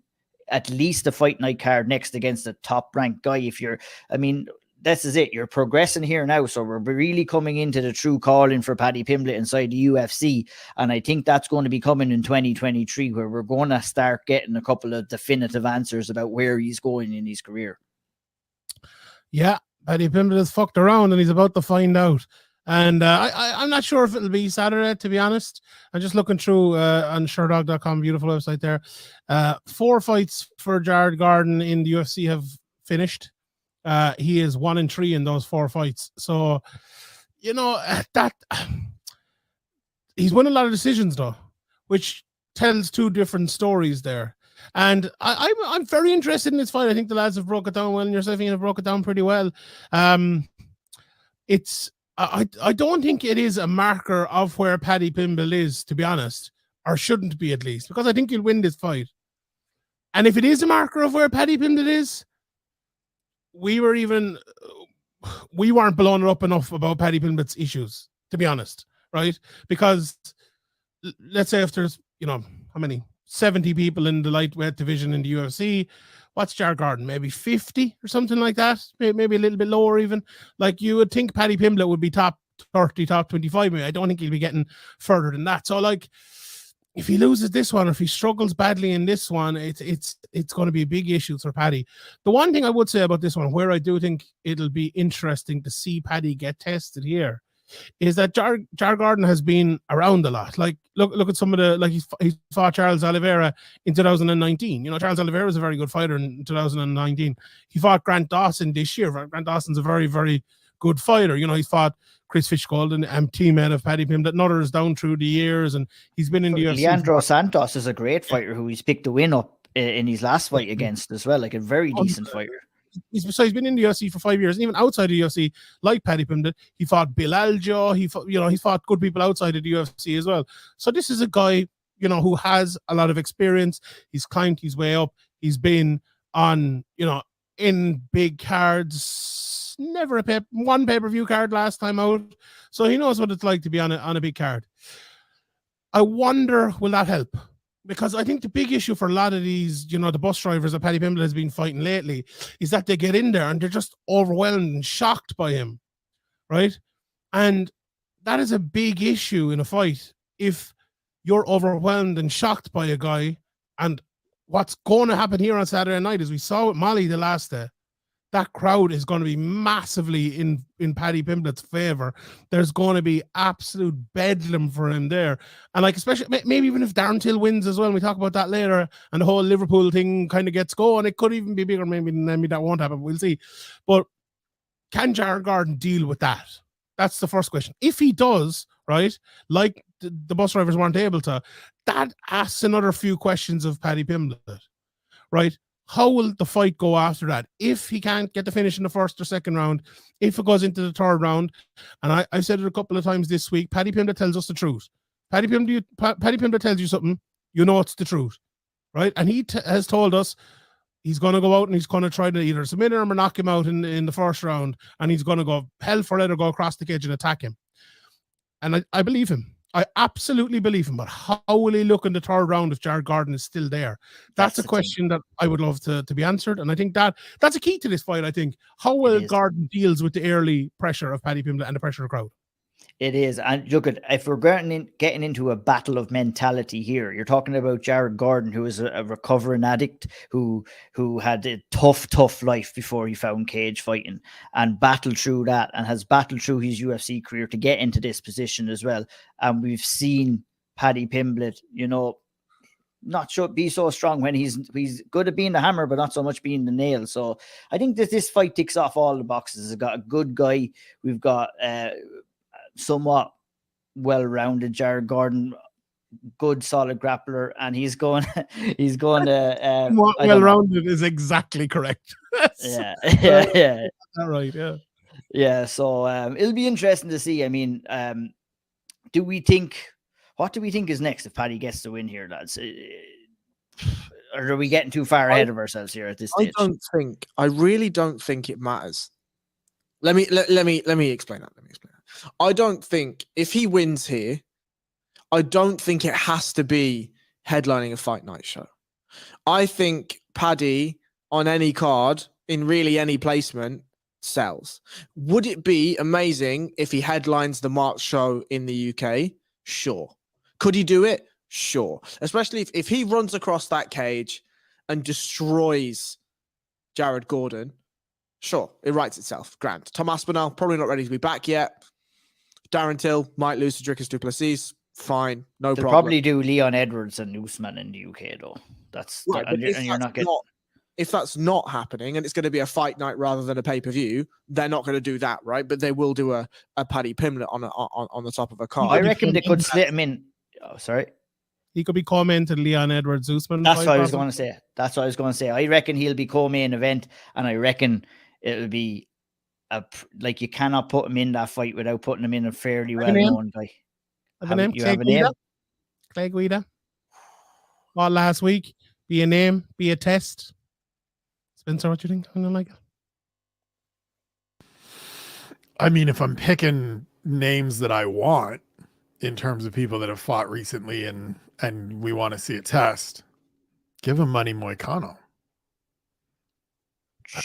at least a fight night card next against a top-ranked guy. If you're, I mean, this is it. You're progressing here now. So we're really coming into the true calling for Paddy Pimblett inside the UFC. And I think that's going to be coming in 2023, where we're going to start getting a couple of definitive answers about where he's going in his career. Yeah, Paddy Pimblett has fucked around and he's about to find out. And I'm not sure if it'll be Saturday, to be honest. I'm just looking through on Sherdog.com, beautiful website there. 4 fights for Jared Gordon in the UFC have finished. He is 1-3 in those 4 fights. So, you know, that he's won a lot of decisions though, which tells 2 different stories there. And I'm very interested in this fight. I think the lads have broke it down well, and yourself, Ian, have broke it down pretty well. I don't think it is a marker of where Paddy Pimblett is, to be honest, or shouldn't be at least, because I think he'll win this fight. And if it is a marker of where Paddy Pimblett is, we weren't blowing it up enough about Paddy Pimblett's issues, to be honest, right? Because let's say if there's, you know, how many? 70 people in the lightweight division in the UFC. What's Jared Gordon? Maybe 50 or something like that. Maybe a little bit lower even. Like, you would think Paddy Pimblett would be top 30, top 25. Maybe. I don't think he'll be getting further than that. So, like, if he loses this one, or if he struggles badly in this one, it's going to be big issues for Paddy. The one thing I would say about this one, where I do think it'll be interesting to see Paddy get tested here, is that Jared Gordon has been around a lot. Like, look at some of the, like, he fought Charles Oliveira in 2019. You know, Charles Oliveira was a very good fighter in 2019. He fought Grant Dawson this year. Grant Dawson's a very, very good fighter. You know, he's fought Chris Fishgold and teammate of Paddy Pimblett and others down through the years, and he's been in the UFC. Leandro Santos is a great fighter who he's picked the win up in his last fight against as well. Like, a very decent fighter. He's been in the UFC for 5 years, and even outside the UFC, like Paddy Pimblett, he fought Bill Aljo. He fought good people outside of the UFC as well. So this is a guy, you know, who has a lot of experience. He's climbed his way up. He's been on, you know, in big cards. Never one pay-per-view card last time out, so he knows what it's like to be on a big card. I wonder, will that help? Because I think the big issue for a lot of these, you know, the bus drivers that Paddy Pimblett has been fighting lately, is that they get in there and they're just overwhelmed and shocked by him, right? And that is a big issue in a fight. If you're overwhelmed and shocked by a guy, and what's going to happen here on Saturday night, as we saw with Molly the last day, that crowd is going to be massively in Paddy Pimblett's favor. There's going to be absolute bedlam for him there. And, like, especially maybe even if Darren Till wins as well, and we talk about that later, and the whole Liverpool thing kind of gets going, it could even be bigger. Maybe that won't happen. We'll see. But can Jared Gordon deal with that? That's the first question. If he does, right, like the bus drivers weren't able to, that asks another few questions of Paddy Pimblett, right? How will the fight go after that? If he can't get the finish in the first or second round, if it goes into the third round, and I've said it a couple of times this week, Paddy Pimblett tells us the truth. Paddy Pimblett tells you something, you know it's the truth, right? And he has told us he's going to go out and he's going to try to either submit him or knock him out in the first round, and he's going to go hell for leather, go across the cage and attack him. And I believe him. I absolutely believe him, but how will he look in the third round if Jared Gordon is still there? That's a question that I would love to be answered, and I think that's a key to this fight. I think how well Gordon deals with the early pressure of Paddy Pimblett and the pressure of the crowd. It is. And look at, if we're getting into a battle of mentality here, you're talking about Jared Gordon, who is a recovering addict who had a tough life before he found cage fighting and battled through that and has battled through his UFC career to get into this position as well. And we've seen Paddy Pimblett, not sure be so strong when he's good at being the hammer, but not so much being the nail. So I think that this fight ticks off all the boxes. We've got a good guy. We've got somewhat well-rounded Jared Gordon, good solid grappler, and he's going to well-rounded is exactly correct. yeah. All right, yeah. Yeah, so it'll be interesting to see. I mean, what do we think is next if Paddy gets the win here, lads? Or are we getting too far ahead of ourselves here at this stage? I really don't think it matters. Let me explain that. I don't think if he wins here, I don't think it has to be headlining a fight night show. I think Paddy on any card in really any placement sells. Would it be amazing if he headlines the March show in the UK? Sure. Could he do it? Sure. Especially if he runs across that cage and destroys Jared Gordon. Sure, it writes itself. Grand. Tom Aspinall, probably not ready to be back yet. Darren Till might lose to Dricus Duplessis. Fine, no They'll problem. probably do Leon Edwards and Usman in the UK, though. That's right, and you're not getting. If that's not happening and it's going to be a fight night rather than a pay-per-view, they're not going to do that, right? But they will do a Paddy Pimblett on the top of a card. I reckon they could slip him in. Oh, sorry. He could be co-main Leon Edwards Usman. That's what I was going to say. I reckon he'll be co-main event, and I reckon it'll be you cannot put him in that fight without putting him in a fairly well-known guy. You have a name? Clay Guida. Well, last week, be a name, be a test. Spencer, what do you think? Something like it? I mean, if I'm picking names that I want in terms of people that have fought recently and we want to see a test, give him Money Moicano.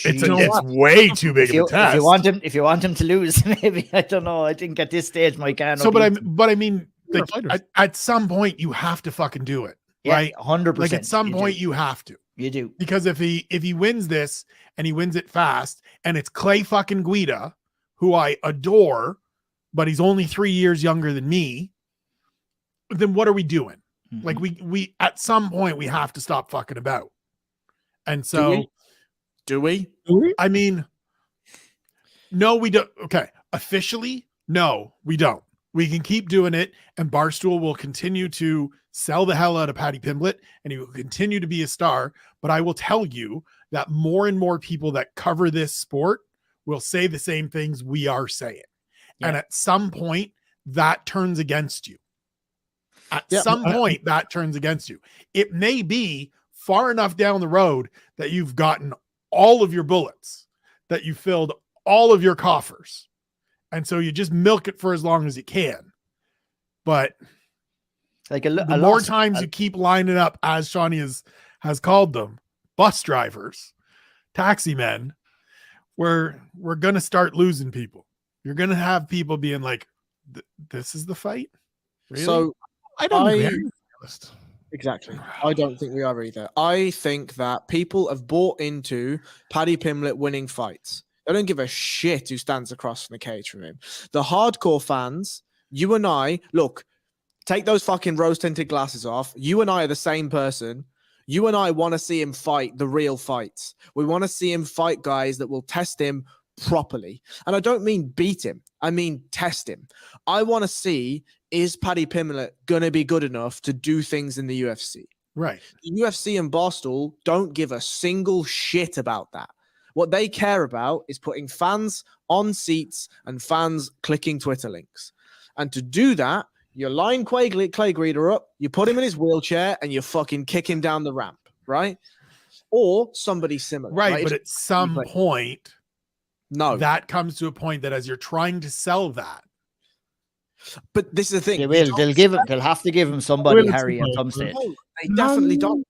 It's way too big of a test. If you want him to lose, maybe, I don't know. I think at this stage, Moicano. So, but I mean, like, at some point you have to fucking do it, right? 100%. Like at some point you have to. You do. Because if he wins this and he wins it fast, and it's Clay fucking Guida, who I adore, but he's only 3 years younger than me, then what are we doing? Mm-hmm. Like we at some point we have to stop fucking about. And so do we? I mean, no, we don't. Okay. Officially, no, we don't. We can keep doing it, and Barstool will continue to sell the hell out of Paddy Pimblett, and he will continue to be a star. But I will tell you that more and more people that cover this sport will say the same things we are saying. Yeah. And at some point, that turns against you. At some point, that turns against you. It may be far enough down the road that you've gotten all of your bullets, that you filled all of your coffers. And so you just milk it for as long as you can. But like the more times you keep lining up, as Seanie has called them, bus drivers, taxi men, we're going to start losing people. You're going to have people being like, this is the fight? Really? So I don't agree. Exactly. I don't think we are either. I think that people have bought into Paddy Pimblett winning fights. They don't give a shit who stands across from the cage from him. The hardcore fans, you and I, look, take those fucking rose-tinted glasses off. You and I are the same person. You and I want to see him fight the real fights. We want to see him fight guys that will test him properly. And I don't mean beat him. I mean test him. I want to see, is Paddy Pimblett going to be good enough to do things in the UFC? Right. The UFC and Barstool don't give a single shit about that. What they care about is putting fans on seats and fans clicking Twitter links. And to do that, you line Clay Guida up, you put him in his wheelchair, and you fucking kick him down the ramp, right? Or somebody similar. Right, but at some point, no, that comes to a point that as you're trying to sell that. But this is the thing. They will. They'll have to give him somebody, Harry, at some stage. No, they definitely don't.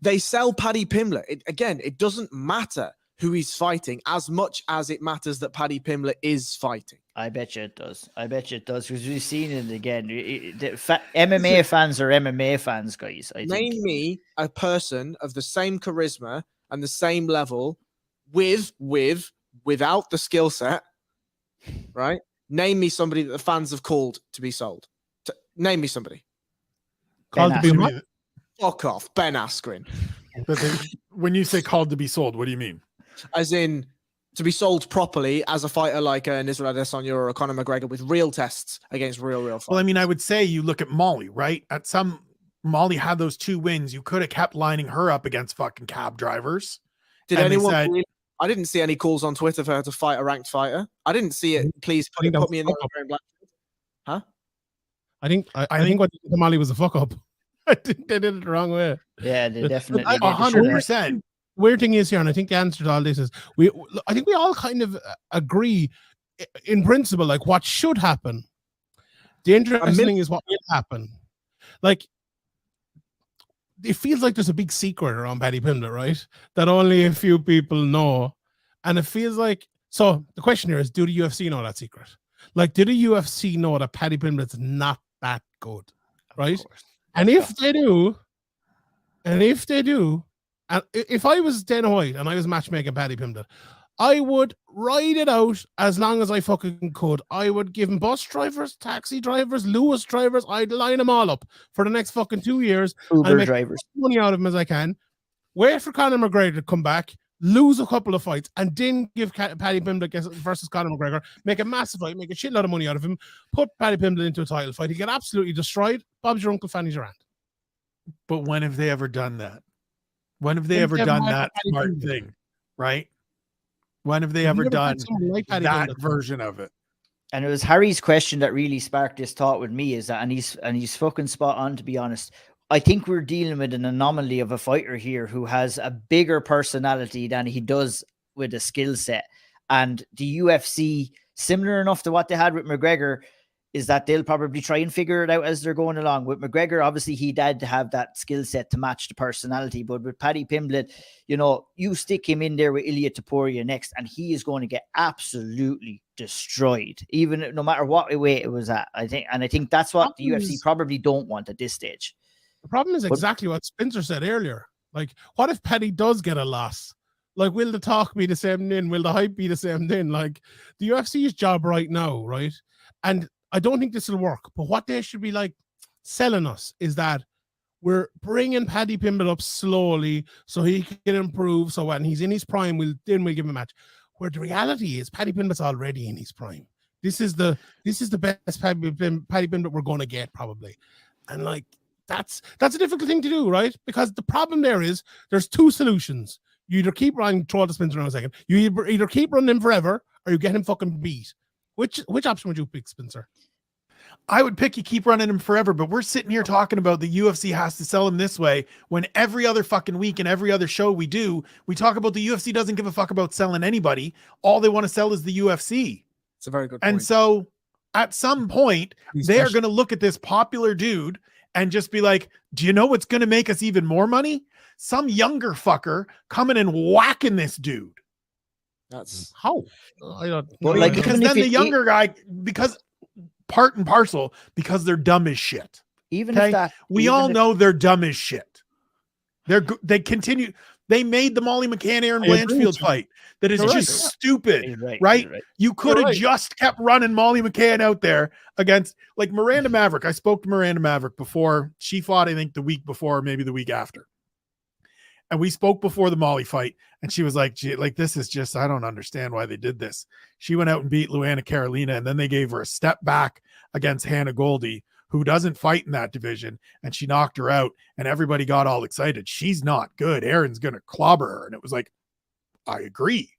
They sell Paddy Pimblett. It doesn't matter who he's fighting as much as it matters that Paddy Pimblett is fighting. I bet you it does. I bet you it does, because we've seen it again. MMA fans are MMA fans, guys. I think. Name me a person of the same charisma and the same level without the skill set, right? Name me somebody that the fans have called to be sold. Name me somebody. Called to be Jimmy, what? Fuck off, Ben Askren. when you say called to be sold, what do you mean? As in, to be sold properly as a fighter like an Israel Adesanya or a Conor McGregor with real tests against real fighters. Well, I mean, I would say you look at Molly, right? Molly had those 2 wins. You could have kept lining her up against fucking cab drivers. Did and anyone? said, I didn't see any calls on Twitter for her to fight a ranked fighter. I didn't see it. Please put me in there wearing black. Huh? I think what Molly was a fuck up. I think they did it the wrong way. Yeah, they definitely did. 100%. Weird thing is here, and I think the answer to all this is I think we all kind of agree in principle, like what should happen. The interesting thing is what will happen. Like, it feels like there's a big secret around Paddy Pimblett, right? That only a few people know. And it feels like, so the question here is, do the UFC know that secret? Like, do the UFC know that Paddy Pimblett's not that good, right? And if they do, and if I was Dana White and I was matchmaking Paddy Pimblett, I would ride it out as long as I fucking could. I would give him bus drivers, taxi drivers, Lewis drivers. I'd line them all up for the next fucking 2 years. Uber make drivers. Money out of him as I can. Wait for Conor McGregor to come back, lose a couple of fights, and then give Paddy Pimblett versus Conor McGregor, make a massive fight, make a shitload of money out of him, put Paddy Pimblett into a title fight. He get absolutely destroyed. Bob's your uncle, Fanny's your aunt. But when have they ever done that? When have they ever done that smart thing, right? When have they ever done that version of it? And it was Harry's question that really sparked this thought with me, is that, and he's fucking spot on, to be honest. I think we're dealing with an anomaly of a fighter here who has a bigger personality than he does with a skill set. And the UFC, similar enough to what they had with McGregor, is that they'll probably try and figure it out as they're going along. With McGregor, obviously, he had to have that skill set to match the personality. But with Paddy Pimblett, you know, you stick him in there with Ilia Topuria next, and he is going to get absolutely destroyed, even no matter what weight it was at. I think that's what the UFC probably don't want at this stage. The problem is exactly what Spencer said earlier. Like, what if Paddy does get a loss? Like, will the talk be the same then? Will the hype be the same then? Like, the UFC's job right now, right? And I don't think this will work, but what they should be like selling us is that we're bringing Paddy Pimblett up slowly so he can improve. So when he's in his prime, we'll give him a match. Where the reality is, Paddy Pimblett's already in his prime. This is the best Paddy Pimblett we're going to get, probably. And like, that's a difficult thing to do, right? Because the problem there is there's 2 solutions. You either keep running, throw the Spencer in a second. You either keep running him forever or you get him fucking beat. Which option would you pick, Spencer? I would pick you keep running him forever, but we're sitting here talking about the UFC has to sell him this way when every other fucking week and every other show we do, we talk about the UFC doesn't give a fuck about selling anybody. All they want to sell is the UFC. It's a very good point. And so at some point, they are going to look at this popular dude and just be like, do you know what's going to make us even more money? Some younger fucker coming and whacking this dude. That's how. Like, because then the younger guy, because part and parcel, because they're dumb as shit. Even okay? if that, we all know they're dumb as shit. They continue. They made the Molly McCann Aaron Blanchfield fight that is just stupid, right? You could have just kept running Molly McCann out there against like Miranda Maverick. I spoke to Miranda Maverick before she fought, I think the week before, maybe the week after. And we spoke before the Molly fight, and she was like, this is just, I don't understand why they did this. She went out and beat Luana Carolina, and then they gave her a step back against Hannah Goldie, who doesn't fight in that division, and she knocked her out, and everybody got all excited. She's not good. Aaron's going to clobber her. And it was like, I agree.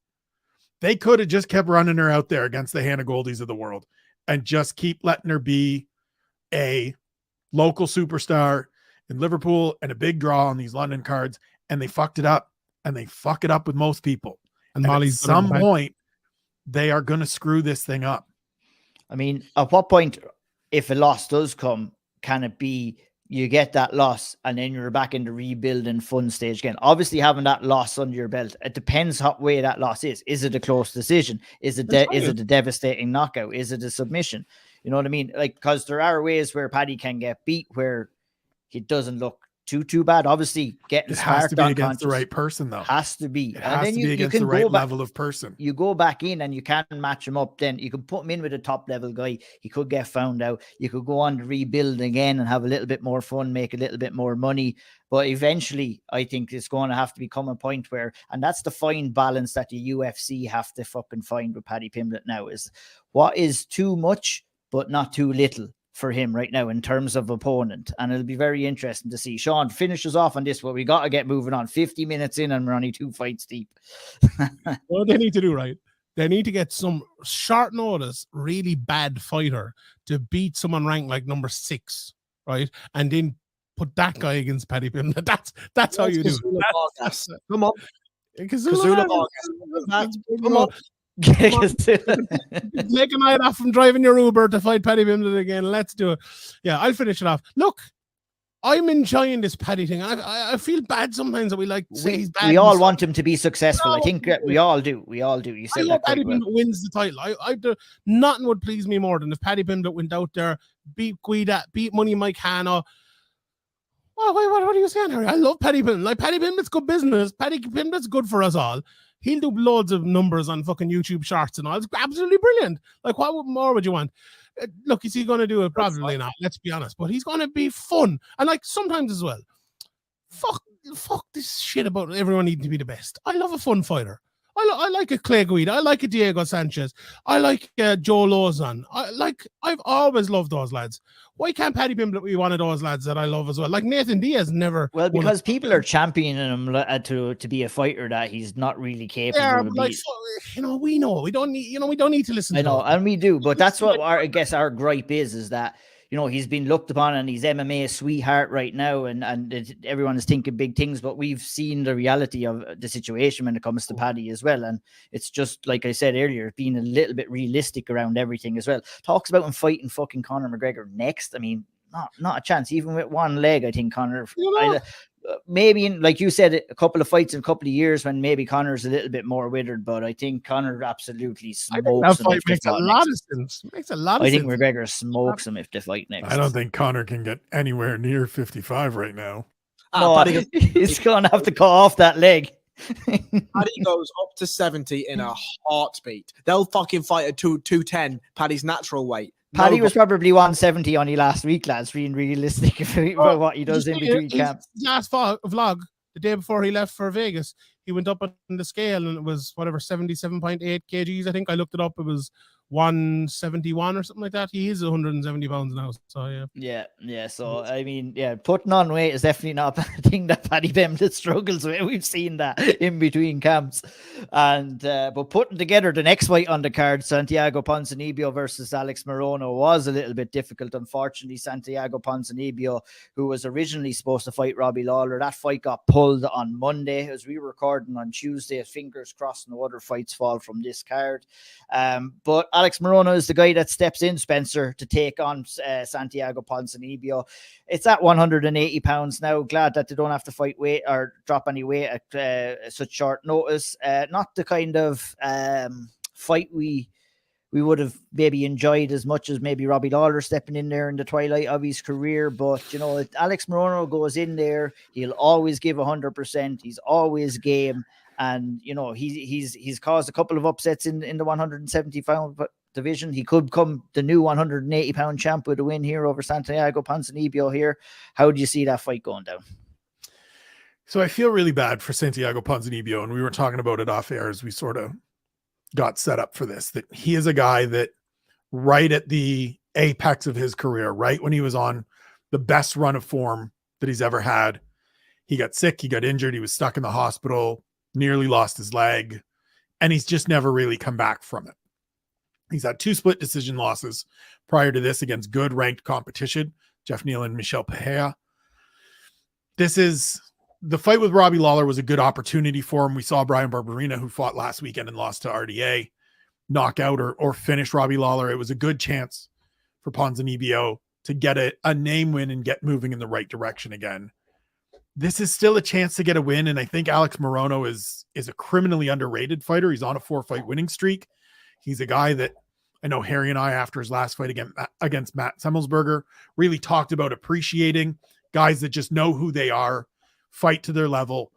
They could have just kept running her out there against the Hannah Goldies of the world and just keep letting her be a local superstar in Liverpool and a big draw on these London cards. And they fucked it up, and they fuck it up with most people. And at some point, they are going to screw this thing up. I mean, at what point, if a loss does come, can it be, you get that loss, and then you're back in the rebuilding fun stage again. Obviously, having that loss under your belt, it depends what way that loss is. Is it a close decision? Is it is it a devastating knockout? Is it a submission? You know what I mean? Like, because there are ways where Paddy can get beat where he doesn't look too bad. Obviously, getting It has to smart be against the right person, though. Has to be. It has to be against the right level of person. You go back in and you can match him up. Then you can put him in with a top level guy. He could get found out. You could go on to rebuild again and have a little bit more fun, make a little bit more money. But eventually, I think it's going to have to become a point where, and that's the fine balance that the UFC have to fucking find with Paddy Pimblett now, is what is too much, but not too little for him right now in terms of opponent. And it'll be very interesting to see. Sean finishes off on this, but we got to get moving on. 50 minutes in and we're only 2 fights deep. What they need to do, right? They need to get some short notice, really bad fighter to beat someone ranked like number 6, right? And then put that guy against Paddy Pimblett. That's how you do it. Come on. Kazula Vargas. Come on. Take a night off from driving your Uber to fight Paddy Pimblett again. Let's do it. Yeah, I'll finish it off. Look, I'm enjoying this Paddy thing. I feel bad sometimes that we like say he's bad. We all want him to be successful. I think we all do. We all do. You said that. Paddy Pimblett wins the title. Nothing would please me more than if Paddy Pimblett went out there, beat Guida, beat Money Mike Hanna. What are you saying, Harry? I love Paddy Pimblett. Like, Paddy Pimblett's good business. Paddy Pimblett's good for us all. He'll do loads of numbers on fucking YouTube shorts and all. It's absolutely brilliant. Like, what more would you want? Look, is he going to do it? Probably not. Let's be honest. But he's going to be fun. And like sometimes as well, fuck this shit about everyone needing to be the best. I love a fun fighter. I like a Clay Guida. I like a Diego Sanchez. I like Joe Lozon. I've always loved those lads. Why can't Paddy Pimblett be one of those lads that I love as well? Like Nathan Diaz never. Well, because people are championing him to be a fighter that he's not really capable of. Like, we know. We don't need to listen. I know, and we do. But that's what I guess our gripe is that, he's been looked upon and he's MMA sweetheart right now, and everyone is thinking big things, but we've seen the reality of the situation when it comes to Paddy as well. And it's just, like I said earlier, being a little bit realistic around everything as well. Talks about him fighting fucking Conor McGregor next. I mean, not a chance. Even with one leg, I think Conor... maybe like you said, a couple of fights in a couple of years when maybe Conor's a little bit more withered, but I think Conor absolutely smokes him. That makes a lot of sense. I think McGregor smokes him if they fight next. I don't think Conor can get anywhere near 55 right now. He's going to have to cut off that leg. Paddy goes up to 70 in a heartbeat. They'll fucking fight at 210, Paddy's natural weight. Paddy was probably 170 on you last week, lads, being realistic about what he does in between camps. Last vlog, the day before he left for Vegas, he went up on the scale and it was 77.8 kgs. I think I looked it up. It was 171 or something like that. He is 170 pounds now. So yeah. So I mean, putting on weight is definitely not a thing that Paddy Pimblett struggles with. We've seen that in between camps, and but putting together the next fight on the card, Santiago Ponzinibbio versus Alex Morono, was a little bit difficult. Unfortunately, Santiago Ponzinibbio, who was originally supposed to fight Robbie Lawler, that fight got pulled on Monday as we were recording on Tuesday. Fingers crossed no other fights fall from this card, but Alex Morono is the guy that steps in, Spencer, to take on Santiago Ponzinibbio. It's at 180 pounds now. Glad that they don't have to fight weight or drop any weight at such short notice. Not the kind of fight we would have maybe enjoyed as much as maybe Robbie Lawler stepping in there in the twilight of his career. But, Alex Morono goes in there. He'll always give 100%. He's always game. And, he's caused a couple of upsets in the 170-pound division. He could come the new 180-pound champ with a win here over Santiago Ponzinibbio here. How do you see that fight going down? So I feel really bad for Santiago Ponzinibbio, and we were talking about it off air as we sort of got set up for this, that he is a guy that right at the apex of his career, right when he was on the best run of form that he's ever had, he got sick, he got injured, he was stuck in the hospital, nearly lost his leg, and he's just never really come back from it. He's had 2 split decision losses prior to this against good ranked competition, Jeff Neal and Michel Pereira. The fight with Robbie Lawler was a good opportunity for him. We saw Brian Barberina, who fought last weekend and lost to RDA, knock out or finish Robbie Lawler. It was a good chance for Ponzinibbio to get a name win and get moving in the right direction again. This is still a chance to get a win, and I think Alex Morono is a criminally underrated fighter. He's on a 4-fight winning streak. He's a guy that I know Harry and I, after his last fight against Matt Semmelsberger, really talked about appreciating guys that just know who they are, fight to their level.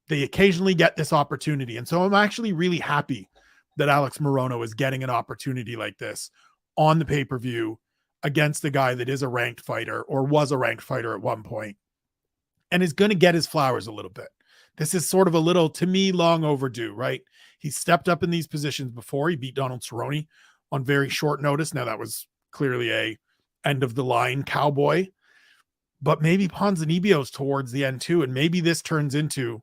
They occasionally get this opportunity, and so I'm actually really happy that Alex Morono is getting an opportunity like this on the pay-per-view against a guy that is a ranked fighter or was a ranked fighter at one point and is going to get his flowers a little bit. This is sort of a little, to me, long overdue, right? He stepped up in these positions before. He beat Donald Cerrone on very short notice. Now that was clearly a end of the line cowboy, but maybe Ponzinibbio's towards the end too. And maybe this turns into,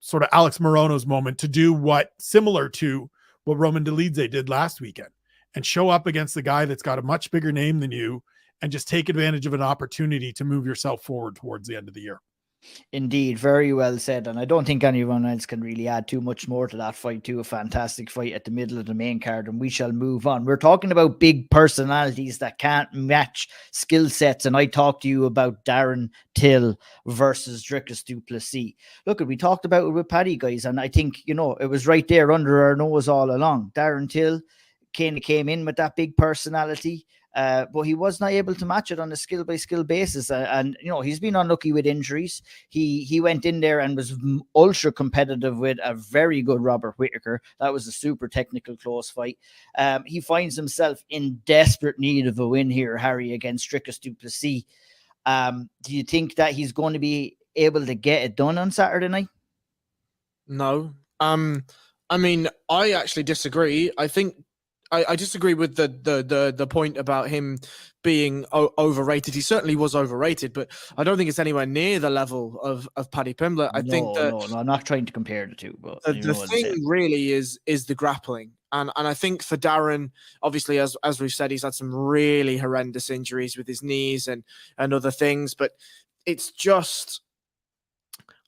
sort of Alex Morono's moment to do what similar to what Roman Dolidze did last weekend and show up against the guy that's got a much bigger name than you and just take advantage of an opportunity to move yourself forward towards the end of the year. Indeed, very well said. And I don't think anyone else can really add too much more to that fight too. A fantastic fight at the middle of the main card, and we shall move on. We're talking about big personalities that can't match skill sets, and I talked to you about Darren Till versus Dricus du Plessis. Look, we talked about it with Paddy, guys, and I think, it was right there under our nose all along. Darren Till kind of came in with that big personality, but he was not able to match it on a skill by skill basis. And he's been unlucky with injuries. He went in there and was ultra competitive with a very good Robert Whittaker. That was a super technical close fight. He finds himself in desperate need of a win here, Harry, against Dricus du Plessis. Do you think that he's going to be able to get it done on Saturday night? No. I mean, I actually disagree. I think I disagree with the point about him being overrated. He certainly was overrated, but I don't think it's anywhere near the level of Paddy Pimblett. I think that no, I'm not trying to compare the two, but the thing really is the grappling. And I think for Darren, obviously, as we've said, he's had some really horrendous injuries with his knees and other things, but it's just,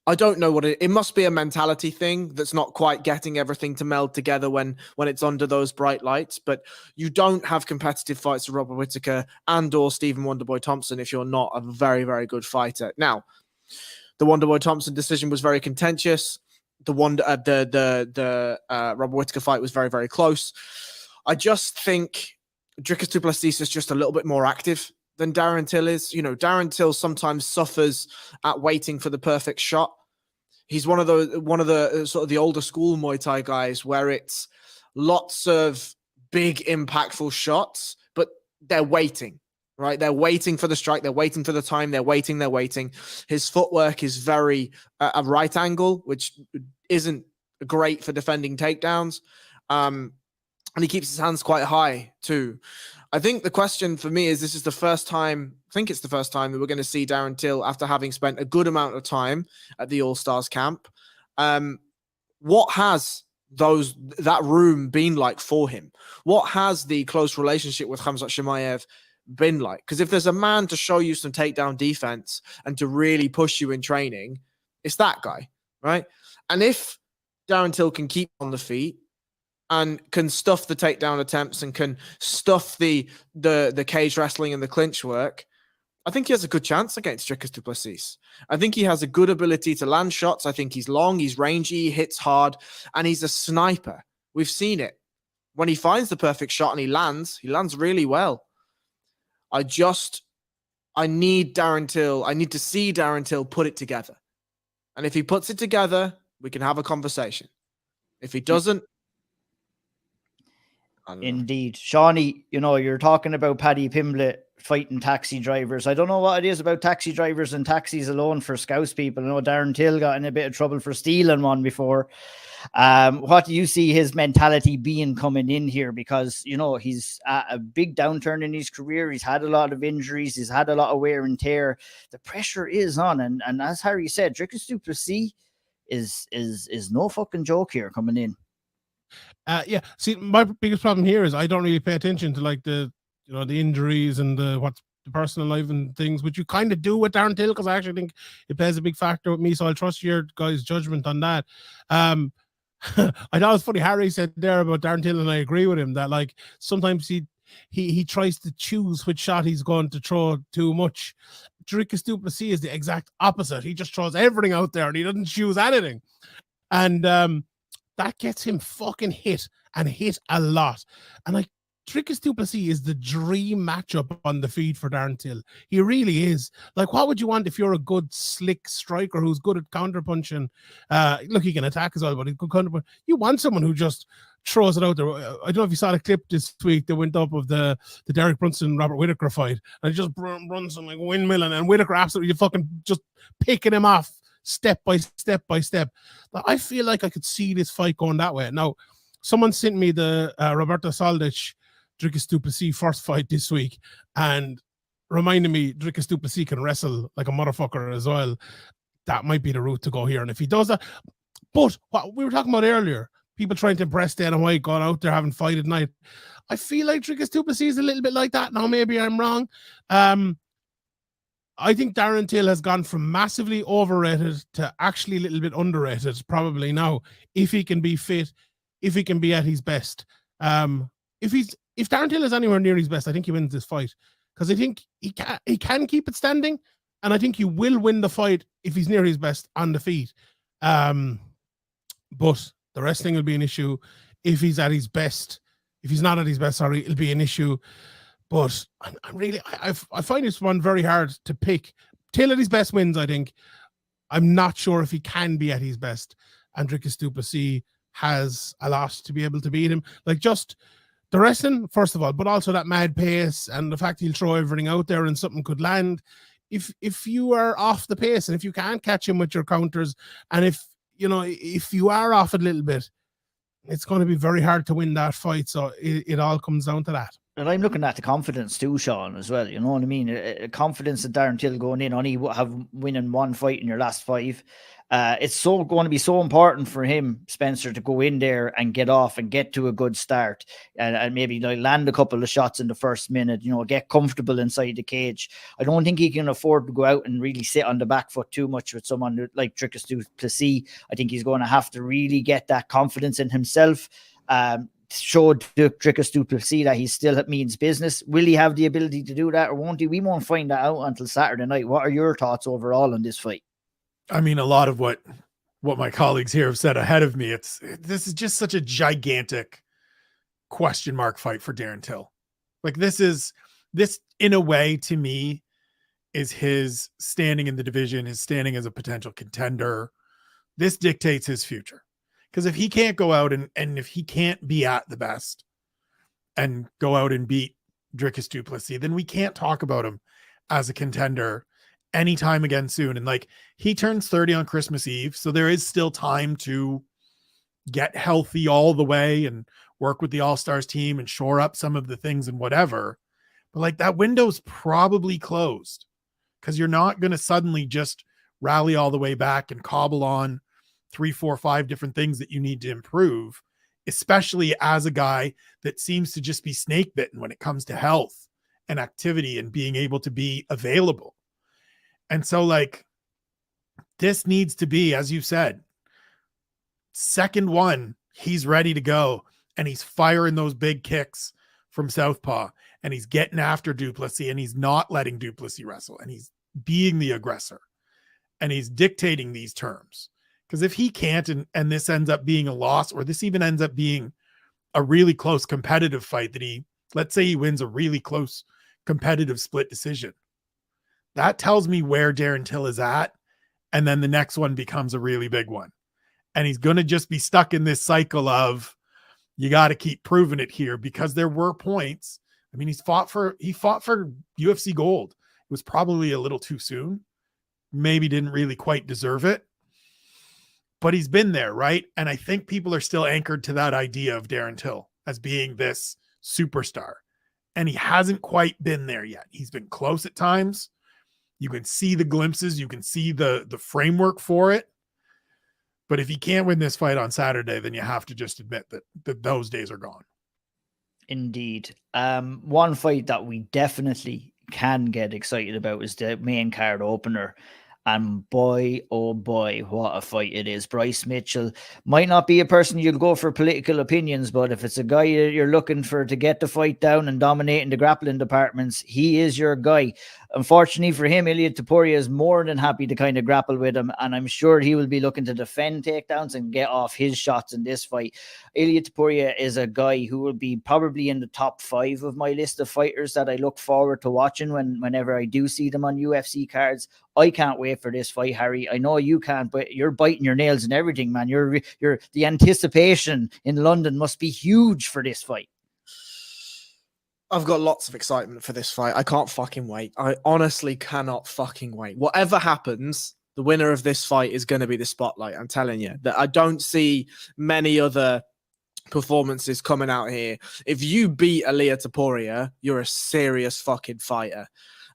I don't know what it must be a mentality thing that's not quite getting everything to meld together when it's under those bright lights. But you don't have competitive fights with Robert Whittaker and or Stephen Wonderboy Thompson if you're not a very, very good fighter. Now, the Wonderboy Thompson decision was very contentious. The Robert Whittaker fight was very, very close. I just think Dricus du Plessis is just a little bit more active than Darren Till is. Darren Till sometimes suffers at waiting for the perfect shot. He's one of the sort of the older school Muay Thai guys where it's lots of big impactful shots, but they're waiting, right? They're waiting for the strike. They're waiting for the time. They're waiting. His footwork is very a right angle, which isn't great for defending takedowns. And he keeps his hands quite high too. I think the question for me is, it's the first time that we're going to see Darren Till after having spent a good amount of time at the All-Stars camp. What has that room been like for him? What has the close relationship with Khamzat Chimaev been like? Because if there's a man to show you some takedown defense and to really push you in training, it's that guy, right? And if Darren Till can keep on the feet and can stuff the takedown attempts and can stuff the cage wrestling and the clinch work, I think he has a good chance against Dricus du Plessis. I think he has a good ability to land shots. I think he's long, he's rangy, he hits hard, and he's a sniper. We've seen it. When he finds the perfect shot and he lands really well. I need Darren Till. I need to see Darren Till put it together. And if he puts it together, we can have a conversation. If he doesn't, Indeed. Seanie, you're talking about Paddy Pimblett fighting taxi drivers. I don't know what it is about taxi drivers and taxis alone for Scouse people. I know Darren Till got in a bit of trouble for stealing one before. What do you see his mentality being coming in here? Because, he's at a big downturn in his career. He's had a lot of injuries. He's had a lot of wear and tear. The pressure is on. And as Harry said, Dricus du Plessis is no fucking joke here coming in. Yeah. See, my biggest problem here is I don't really pay attention to the injuries and what's the personal life and things, which you kind of do with Darren Till, because I actually think it plays a big factor with me. So I'll trust your guys' judgment on that. I thought it was funny Harry said there about Darren Till, and I agree with him that sometimes he he tries to choose which shot he's going to throw too much. Dricus du Plessis is the exact opposite. He just throws everything out there and he doesn't choose anything. And that gets him fucking hit and hit a lot. And like, Dricus du Plessis is the dream matchup on the feed for Darren Till. He really is. Like, what would you want if you're a good, slick striker who's good at counterpunching? Look, he can attack as well, but he could counterpunch. You want someone who just throws it out there. I don't know if you saw the clip this week that went up of the Derek Brunson Robert Whittaker fight, and he just runs and like windmilling, and Whittaker absolutely fucking just picking him off step by step by step. But I feel like I could see this fight going that way. Now, someone sent me the Roberto Soldic Dricus du Plessis first fight this week, and reminded me Dricus du Plessis can wrestle like a motherfucker as well. That might be the route to go here. And if he does that, but what we were talking about earlier, people trying to impress Dana White, going out there having fight at night. I feel like Dricus du Plessis is a little bit like that. Now, maybe I'm wrong. I think Darren Till has gone from massively overrated to actually a little bit underrated, probably now, if he can be fit, if he can be at his best. If Darren Till is anywhere near his best, I think he wins this fight, because I think he can keep it standing, and I think he will win the fight if he's near his best on the feet. But the wrestling will be an issue if he's at his best. If he's not at his best, sorry, it'll be an issue. But I find this one very hard to pick. Till at his best wins, I think. I'm not sure if he can be at his best. And Dricus du Plessis has a lot to be able to beat him. Like, just the wrestling, first of all, but also that mad pace and the fact he'll throw everything out there and something could land. If you are off the pace and if you can't catch him with your counters, and if you are off a little bit, it's going to be very hard to win that fight. So it all comes down to that. And I'm looking at the confidence too, Sean, as well. You know what I mean? Confidence that Darren Till going in, only have winning one fight in your last 5. It's going to be so important for him, Spencer, to go in there and get off and get to a good start, and maybe like land a couple of shots in the first minute, get comfortable inside the cage. I don't think he can afford to go out and really sit on the back foot too much with someone like Dricus du Plessis. I think he's going to have to really get that confidence in himself. Showed Dricus du Plessis that he still means business. Will he have the ability to do that, or won't he? We won't find that out until Saturday night. What are your thoughts overall on this fight? I mean, a lot of what my colleagues here have said ahead of me, this is just such a gigantic question mark fight for Darren Till. Like, this in a way, to me, is his standing in the division, his standing as a potential contender. This dictates his future. Because if he can't go out and if he can't be at the best and go out and beat Dricus du Plessis, then we can't talk about him as a contender anytime again soon. And like, he turns 30 on Christmas Eve, so there is still time to get healthy all the way and work with the All-Stars team and shore up some of the things and whatever. But like, that window's probably closed, because you're not going to suddenly just rally all the way back and cobble on 3, 4, 5 different things that you need to improve, especially as a guy that seems to just be snake bitten when it comes to health and activity and being able to be available. And so, like, this needs to be, as you said, second one, he's ready to go, and he's firing those big kicks from southpaw, and he's getting after du Plessis, and he's not letting du Plessis wrestle, and he's being the aggressor, and he's dictating these terms. Because if he can't, and this ends up being a loss, or this even ends up being a really close competitive fight that let's say he wins a really close competitive split decision, that tells me where Darren Till is at. And then the next one becomes a really big one. And he's going to just be stuck in this cycle of, you got to keep proving it here, because there were points. I mean, he fought for UFC gold. It was probably a little too soon. Maybe didn't really quite deserve it. But he's been there, right? And I think people are still anchored to that idea of Darren Till as being this superstar. And he hasn't quite been there yet. He's been close at times. You can see the glimpses. You can see the framework for it. But if he can't win this fight on Saturday, then you have to just admit that those days are gone. Indeed. One fight that we definitely can get excited about is the main card opener. And boy, oh boy, what a fight it is. Bryce Mitchell might not be a person you'll go for political opinions, but if it's a guy you're looking for to get the fight down and dominating the grappling departments, he is your guy. Unfortunately for him, Ilia Topuria is more than happy to kind of grapple with him, and I'm sure he will be looking to defend takedowns and get off his shots in this fight. Ilia Topuria is a guy who will be probably in the top 5 of my list of fighters that I look forward to watching whenever I do see them on UFC cards. I can't wait for this fight, Harry. I know you can't, but you're biting your nails and everything, man. You're the anticipation in London must be huge for this fight. I've got lots of excitement for this fight. I can't fucking wait. I honestly cannot fucking wait. Whatever happens, the winner of this fight is going to be the spotlight. I'm telling you that I don't see many other performances coming out here. If you beat Ilia Topuria, you're a serious fucking fighter.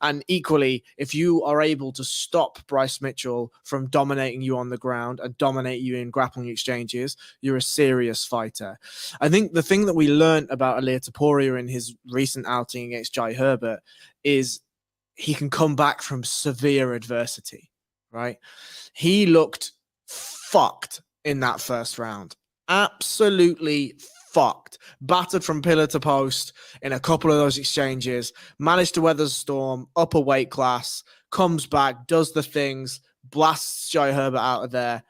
And equally, if you are able to stop Bryce Mitchell from dominating you on the ground and dominate you in grappling exchanges, you're a serious fighter. I think the thing that we learned about Ilia Topuria in his recent outing against Jai Herbert is he can come back from severe adversity, right? He looked fucked in that first round. Absolutely fucked. Battered from pillar to post in a couple of those exchanges, managed to weather the storm, up a weight class, comes back, does the things, blasts Jai Herbert out of there.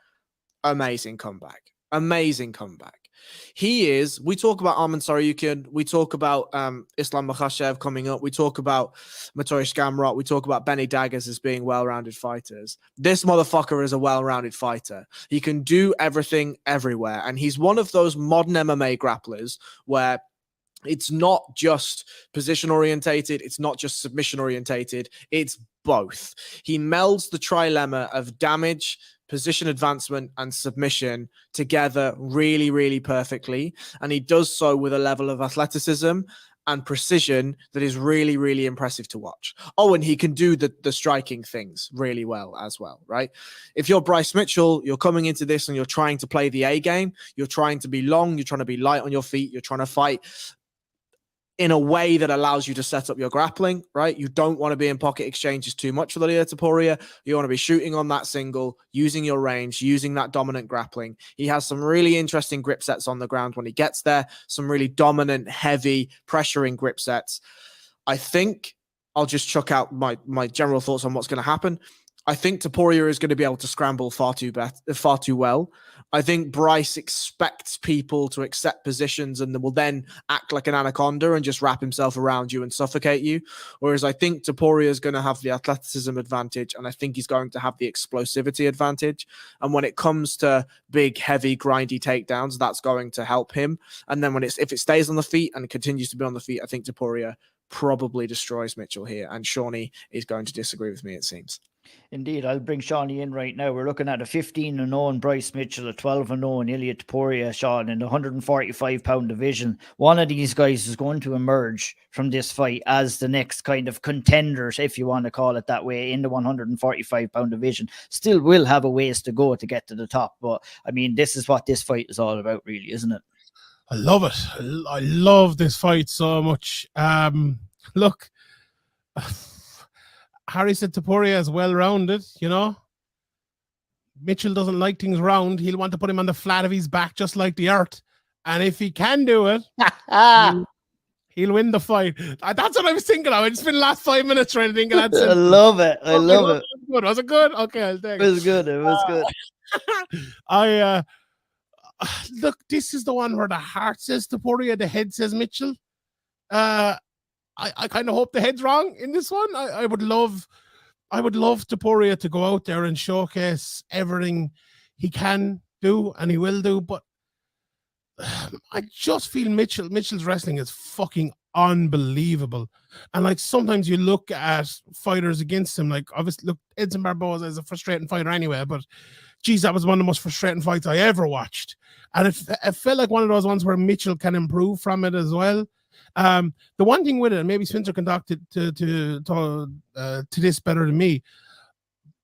Amazing comeback. Amazing comeback. He is, we talk about Arman Saryukin, we talk about Islam Makhachev coming up, we talk about Mateusz Gamrot, we talk about Benny Daggers as being well-rounded fighters. This motherfucker is a well-rounded fighter. He can do everything everywhere, and he's one of those modern MMA grapplers where it's not just position orientated, it's not just submission orientated, it's both. He melds the trilemma of damage, position advancement, and submission together really, really perfectly. And he does so with a level of athleticism and precision that is really, really impressive to watch. Oh, and he can do the striking things really well as well, right? If you're Bryce Mitchell, you're coming into this and you're trying to play the A game, you're trying to be long, you're trying to be light on your feet, you're trying to fight in a way that allows you to set up your grappling, right? You don't want to be in pocket exchanges too much with Ilia Topuria. You want to be shooting on that single, using your range, using that dominant grappling. He has some really interesting grip sets on the ground when he gets there, some really dominant, heavy, pressuring grip sets. I think I'll just chuck out my general thoughts on what's going to happen. I think Topuria is going to be able to scramble far too well. I think Bryce expects people to accept positions and will then act like an anaconda and just wrap himself around you and suffocate you. Whereas I think Topuria is going to have the athleticism advantage, and I think he's going to have the explosivity advantage. And when it comes to big, heavy, grindy takedowns, that's going to help him. And then if it stays on the feet and continues to be on the feet, I think Topuria probably destroys Mitchell here. And Seanie is going to disagree with me, it seems. Indeed, I'll bring Seanie in right now. We're looking at a 15-0 Bryce Mitchell, a 12-0 Ilia Topuria, Sean, in the 145-pound division. One of these guys is going to emerge from this fight as the next kind of contenders, if you want to call it that way, in the 145-pound division. Still will have a ways to go to get to the top, but I mean, this is what this fight is all about, really, isn't it? I love it. I love this fight so much. Look, Harry said Topuria is well-rounded, you know. Mitchell doesn't like things round. He'll want to put him on the flat of his back, just like the earth. And if he can do it, he'll win the fight. That's what I was thinking of. I just spent the last 5 minutes trying to think of that. I love it. I love it. Was it good? Okay, I'll take it. It was good. It was good. Look, this is the one where the heart says Topuria, the head says Mitchell. I kind of hope the head's wrong in this one. I would love Topuria to go out there and showcase everything he can do and he will do, but I just feel Mitchell's wrestling is fucking unbelievable. And like sometimes you look at fighters against him, like obviously look, Edson Barboza is a frustrating fighter anyway, but geez, that was one of the most frustrating fights I ever watched. And it felt like one of those ones where Mitchell can improve from it as well. The one thing with it, and maybe Spencer can talk to this better than me.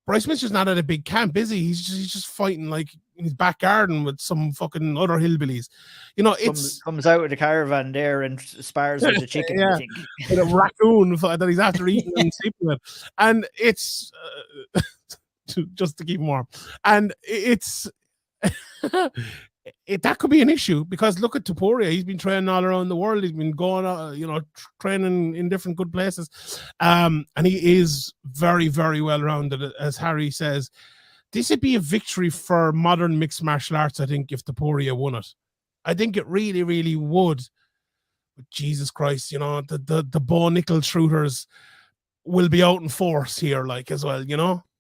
Bryce Mitchell's not at a big camp, is he? He's just fighting like in his back garden with some fucking other hillbillies. You know, comes out with a caravan there and spars with a chicken. Yeah, I think. With a raccoon that he's after eating and sleeping with, and it's just to keep him warm. And it's that could be an issue, because look at Topuria. He's been training all around the world. He's been going, training in different good places. And he is very, very well rounded, as Harry says. This would be a victory for modern mixed martial arts, I think, if Topuria won it. I think it really, really would. But Jesus Christ, the Bo Nickel shooters will be out in force here, like, as well,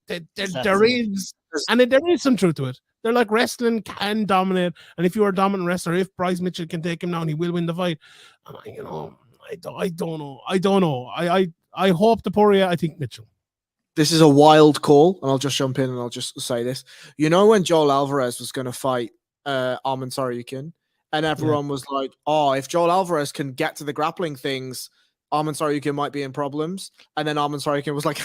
There is some truth to it. They're like, wrestling can dominate, and if you're a dominant wrestler, if Bryce Mitchell can take him down, he will win the fight. I don't know. I hope Topuria. I think Mitchell. This is a wild call, and I'll just jump in and I'll just say this. When Joel Alvarez was going to fight Arman Tsarukyan, and everyone was like, "Oh, if Joel Alvarez can get to the grappling things, Arman Tsarukyan might be in problems." And then Arman Tsarukyan was like,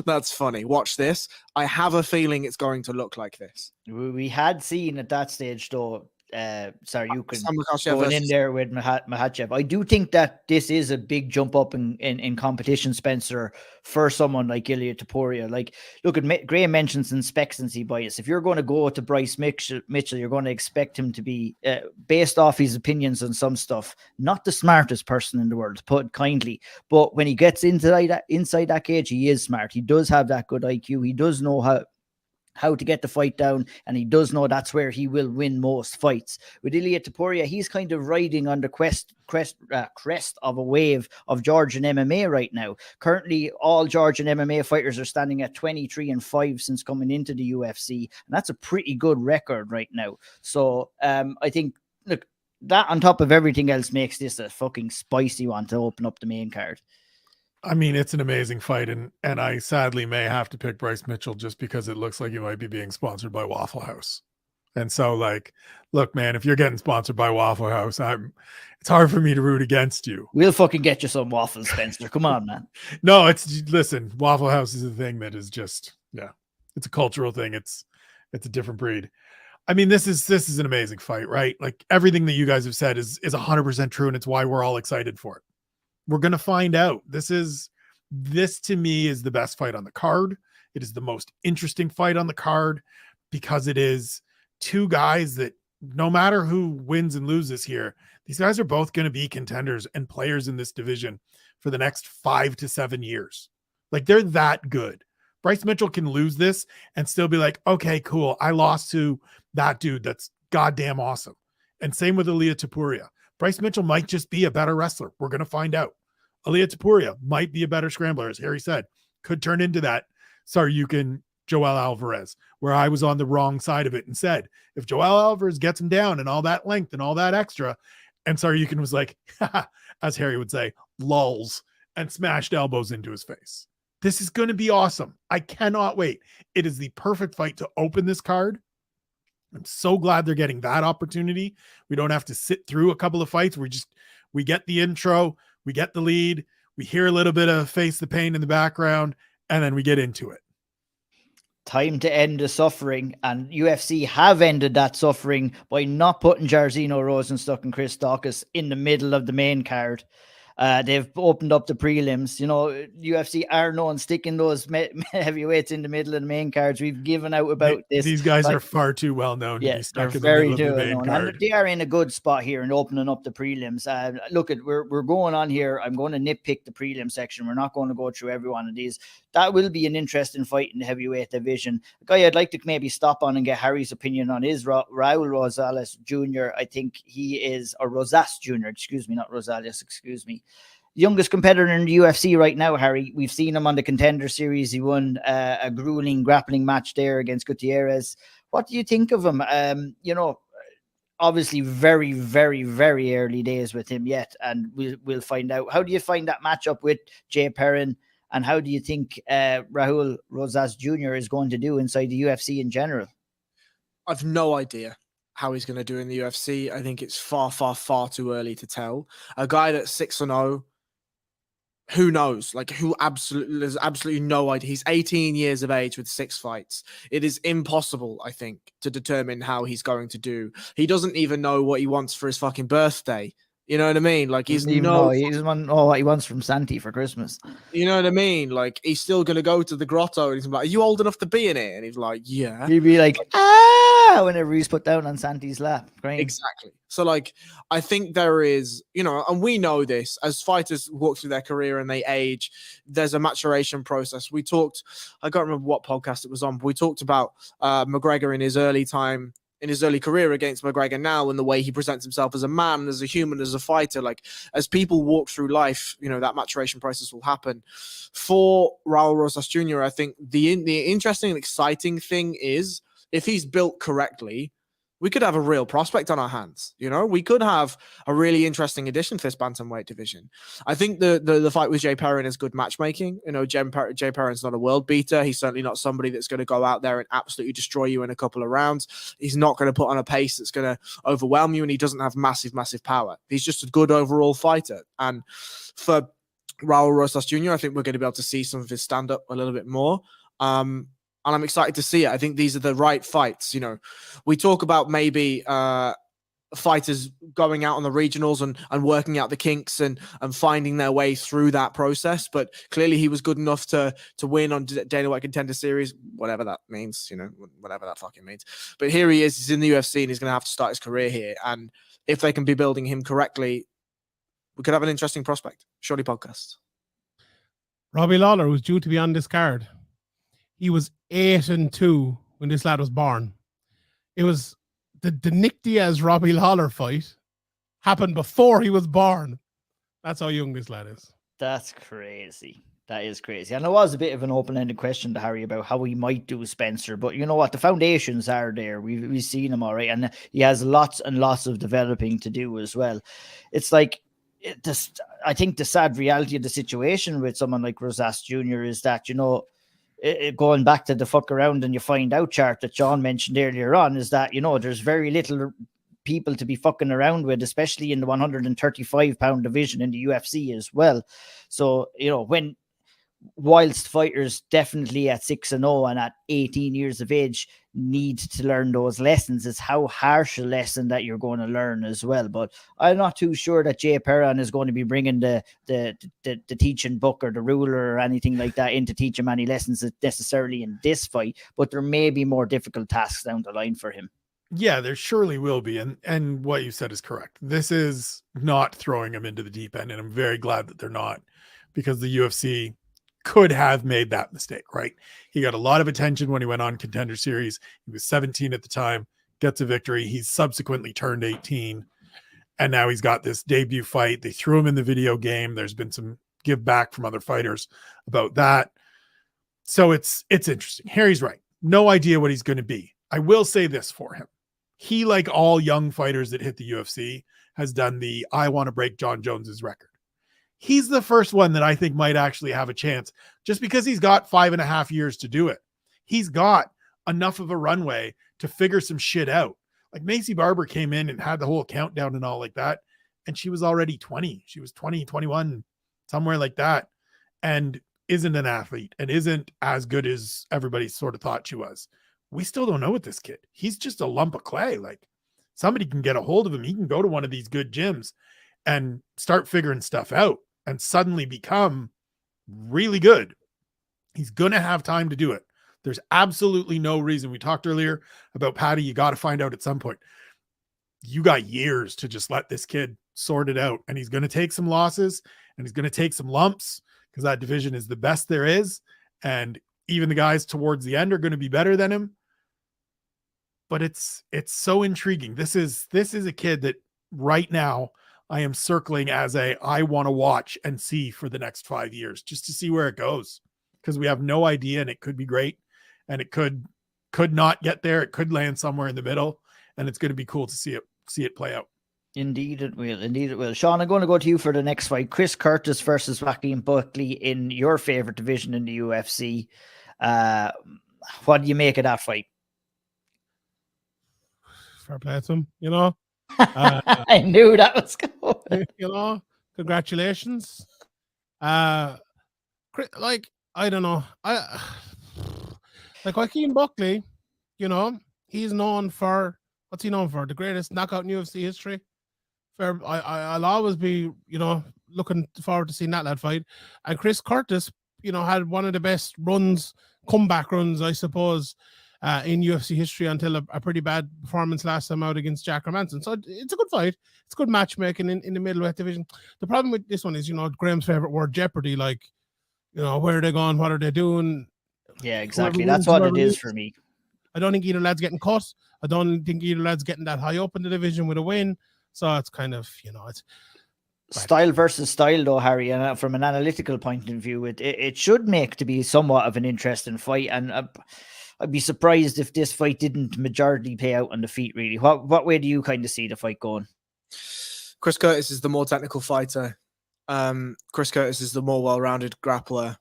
"That's funny. Watch this. I have a feeling it's going to look like this." We had seen at that stage, though, Tsarukyan Makhachev going in there with Makhachev. I do think that this is a big jump up in competition, Spencer, for someone like Ilia Topuria. Like, look at Graham mentions expectancy bias. If you're going to go to Bryce Mitchell, you're going to expect him to be, based off his opinions on some stuff, not the smartest person in the world, to put it kindly. But when he gets inside that cage, he is smart. He does have that good IQ. He does know how to get the fight down, and he does know that's where he will win most fights. With Ilia Topuria, he's kind of riding on the crest of a wave of Georgian MMA right now. Currently, all Georgian MMA fighters are standing at 23-5 since coming into the UFC, and that's a pretty good record right now. So I think, look, that on top of everything else makes this a fucking spicy one to open up the main card. I mean, it's an amazing fight, and I sadly may have to pick Bryce Mitchell just because it looks like he might be being sponsored by Waffle House. And so, like, look, man, if you're getting sponsored by Waffle House, it's hard for me to root against you. We'll fucking get you some waffles, Spencer. Come on, man. No, listen, Waffle House is a thing that is just, it's a cultural thing. It's a different breed. I mean, this is an amazing fight, right? Like, everything that you guys have said is 100% true, and it's why we're all excited for it. We're going to find out. This to me is the best fight on the card. It is the most interesting fight on the card because it is two guys that, no matter who wins and loses here, these guys are both going to be contenders and players in this division for the next 5 to 7 years. Like, they're that good. Bryce Mitchell can lose this and still be like, okay, cool. I lost to that dude. That's goddamn awesome. And same with Ilia Topuria. Bryce Mitchell might just be a better wrestler. We're going to find out. Ilia Topuria might be a better scrambler, as Harry said. Could turn into that Tsarukyan Joel Alvarez, where I was on the wrong side of it and said, if Joel Alvarez gets him down and all that length and all that extra, and Tsarukyan was like, as Harry would say, lulls, and smashed elbows into his face. This is going to be awesome. I cannot wait. It is the perfect fight to open this card. I'm so glad they're getting that opportunity. We don't have to sit through a couple of fights. We get the intro, we get the lead, we hear a little bit of Face the Pain in the background, and then we get into it. Time to end the suffering, and UFC have ended that suffering by not putting Jairzinho Rosenstock and Chris Daukaus in the middle of the main card. They've opened up the prelims. UFC are known sticking those heavyweights in the middle of the main cards. We've given out about this. These guys are far too well known to be stuck in the middle of the main card. And they are in a good spot here and opening up the prelims. Look, we're going on here. I'm going to nitpick the prelim section. We're not going to go through every one of these. That will be an interesting fight in the heavyweight division. A guy I'd like to maybe stop on and get Harry's opinion on is Raul Rosales Jr. I think he is, or Rosas Jr., excuse me, not Rosales, excuse me. Youngest competitor in the UFC right now, Harry. We've seen him on the Contender Series. He won a grueling grappling match there against Gutierrez. What do you think of him? Obviously very, very, very early days with him yet, and we'll find out. How do you find that matchup with Jay Perrin, and how do you think Raul Rosas Jr. is going to do inside the UFC in general? I've no idea how he's going to do in the UFC. I think it's far, far, far too early to tell. A guy that's 6-0, who knows? Like, there's absolutely no idea. He's 18 years of age with 6 fights. It is impossible, I think, to determine how he's going to do. He doesn't even know what he wants for his fucking birthday. You know what I mean? Like he's Doesn't even know. He doesn't know what he wants from Santi for Christmas. you know what I mean? Like he's still gonna go to the grotto and he's like, "Are you old enough to be in it?" And he's like, "Yeah." He'd be like, ah, whenever he's put down on Santi's lap. Crying. Exactly. So, like, I think there is, and we know this as fighters walk through their career and they age, there's a maturation process. We talked, I can't remember what podcast it was on, but we talked about McGregor in his early time, in his early career against McGregor now, and the way he presents himself as a man, as a human, as a fighter. Like, as people walk through life, that maturation process will happen. For Raul Rosas Jr., I think the interesting and exciting thing is, if he's built correctly, we could have a real prospect on our hands. We could have a really interesting addition to this bantamweight division. I think the fight with Jay Perrin is good matchmaking. Jay Perrin's not a world beater. He's certainly not somebody that's going to go out there and absolutely destroy you in a couple of rounds. He's not going to put on a pace that's going to overwhelm you, and he doesn't have massive power. He's just a good overall fighter. And for Raul Rosas Jr., I think we're going to be able to see some of his stand-up a little bit more. And I'm excited to see it. I think these are the right fights. We talk about maybe fighters going out on the regionals and working out the kinks and finding their way through that process. But clearly he was good enough to win on Dana White Contender Series, whatever that means, whatever that fucking means. But here he is. He's in the UFC and he's going to have to start his career here. And if they can be building him correctly, we could have an interesting prospect. Shorty podcast. Robbie Lawler was due to be on this card. He was 8-2 when this lad was born. It was the Nick Diaz Robbie Lawler fight happened before he was born. That's how young this lad is. That's crazy. That is crazy. And it was a bit of an open-ended question to Harry about how he might do Spencer, but you know what? The foundations are there. We've seen him all right, and he has lots and lots of developing to do as well. It's like, I think the sad reality of the situation with someone like Rosas Jr. is that, going back to the fuck around and you find out chart that Sean mentioned earlier on, is that, there's very little people to be fucking around with, especially in the 135-pound division in the UFC as well. So, whilst fighters definitely at 6-0 and at 18 years of age need to learn those lessons, it's how harsh a lesson that you're going to learn as well. But I'm not too sure that Jay Perrin is going to be bringing the teaching book or the ruler or anything like that in to teach him any lessons necessarily in this fight, but there may be more difficult tasks down the line for him. Yeah, there surely will be. And what you said is correct. This is not throwing him into the deep end. And I'm very glad that they're not, because the UFC could have made that mistake, right? He got a lot of attention when he went on Contender Series. He was 17 at the time, gets a victory. He's subsequently turned 18. And now he's got this debut fight. They threw him in the video game. There's been some give back from other fighters about that. So it's interesting. Harry's right. No idea what he's going to be. I will say this for him. He, like all young fighters that hit the UFC, has done the I want to break John Jones's record. He's the first one that I think might actually have a chance, just because he's got 5.5 years to do it. He's got enough of a runway to figure some shit out. Like Macy Barber came in and had the whole countdown and all like that, and she was already 20. She was 20, 21, somewhere like that, and isn't an athlete and isn't as good as everybody sort of thought she was. We still don't know with this kid. He's just a lump of clay. Like, somebody can get a hold of him. He can go to one of these good gyms and start figuring stuff out and suddenly become really good. He's going to have time to do it. There's absolutely no reason. We talked earlier about Patty. You got to find out at some point. You got years to just let this kid sort it out. And he's going to take some losses and he's going to take some lumps, because that division is the best there is. And even the guys towards the end are going to be better than him. But it's so intriguing. This is a kid that right now I am circling as I want to watch and see for the next 5 years, just to see where it goes, because we have no idea, and it could be great, and it could not get there. It could land somewhere in the middle, and it's going to be cool to see it play out. Indeed it will. Indeed it will. Sean, I'm going to go to you for the next fight. Chris Curtis versus Joaquin Buckley in your favorite division in the UFC. What do you make of that fight? Fair play to him, I knew that was going. Congratulations. I don't know. Like Joaquin Buckley, he's known for, what's he known for? The greatest knockout in UFC history. fair. I'll always be, looking forward to seeing that lad fight. And Chris Curtis, had one of the best comeback runs, I suppose, in UFC history until a pretty bad performance last time out against Jack Hermanson. So it's a good fight. It's good matchmaking in the middleweight division. The problem with this one is, Graham's favorite word, jeopardy. Like, where are they going? What are they doing? Yeah, exactly. That's what it is for me. I don't think either lad's getting cut. I don't think either lad's getting that high up in the division with a win. So it's kind of, it's style versus style, though, Harry. And from an analytical point of view, it should make to be somewhat of an interesting fight. And I'd be surprised if this fight didn't majority pay out on the feet, really. What way do you kind of see the fight going? Chris Curtis is the more technical fighter. Chris Curtis is the more well-rounded grappler.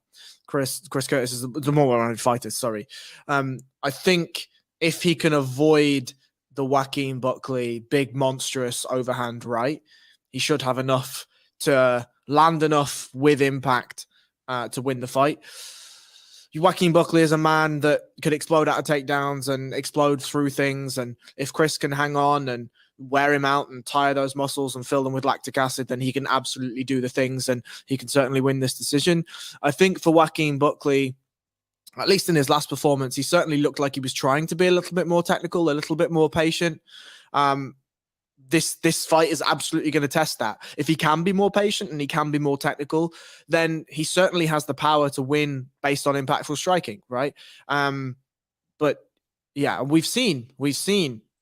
Chris Curtis is the more well-rounded fighter, sorry. I think if he can avoid the Joaquin Buckley big monstrous overhand right, he should have enough to land enough with impact to win the fight. Joaquin Buckley is a man that could explode out of takedowns and explode through things, and if Chris can hang on and wear him out and tire those muscles and fill them with lactic acid, then he can absolutely do the things, and he can certainly win this decision. I think for Joaquin Buckley, at least in his last performance, he certainly looked like he was trying to be a little bit more technical, a little bit more patient. This fight is absolutely going to test that. If he can be more patient and he can be more technical, then he certainly has the power to win based on impactful striking, right? But yeah, we've seen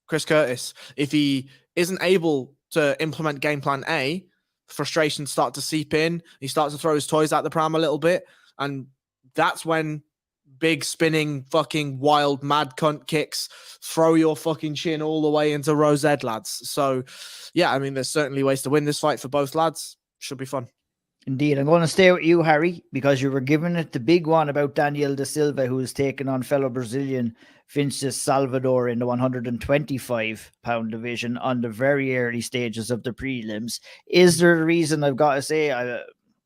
Chris Curtis, if he isn't able to implement game plan A, frustrations start to seep in. He starts to throw his toys out the pram a little bit. And that's when big spinning fucking wild mad cunt kicks throw your fucking chin all the way into Rose Ed, lads. So yeah, I mean, there's certainly ways to win this fight for both lads. Should be fun. Indeed. I'm going to stay with you, Harry, because you were giving it the big one about Daniel da Silva, who is taking on fellow Brazilian Vinicius Salvador in the 125-pound division on the very early stages of the prelims. Is there a reason? I've got to say, I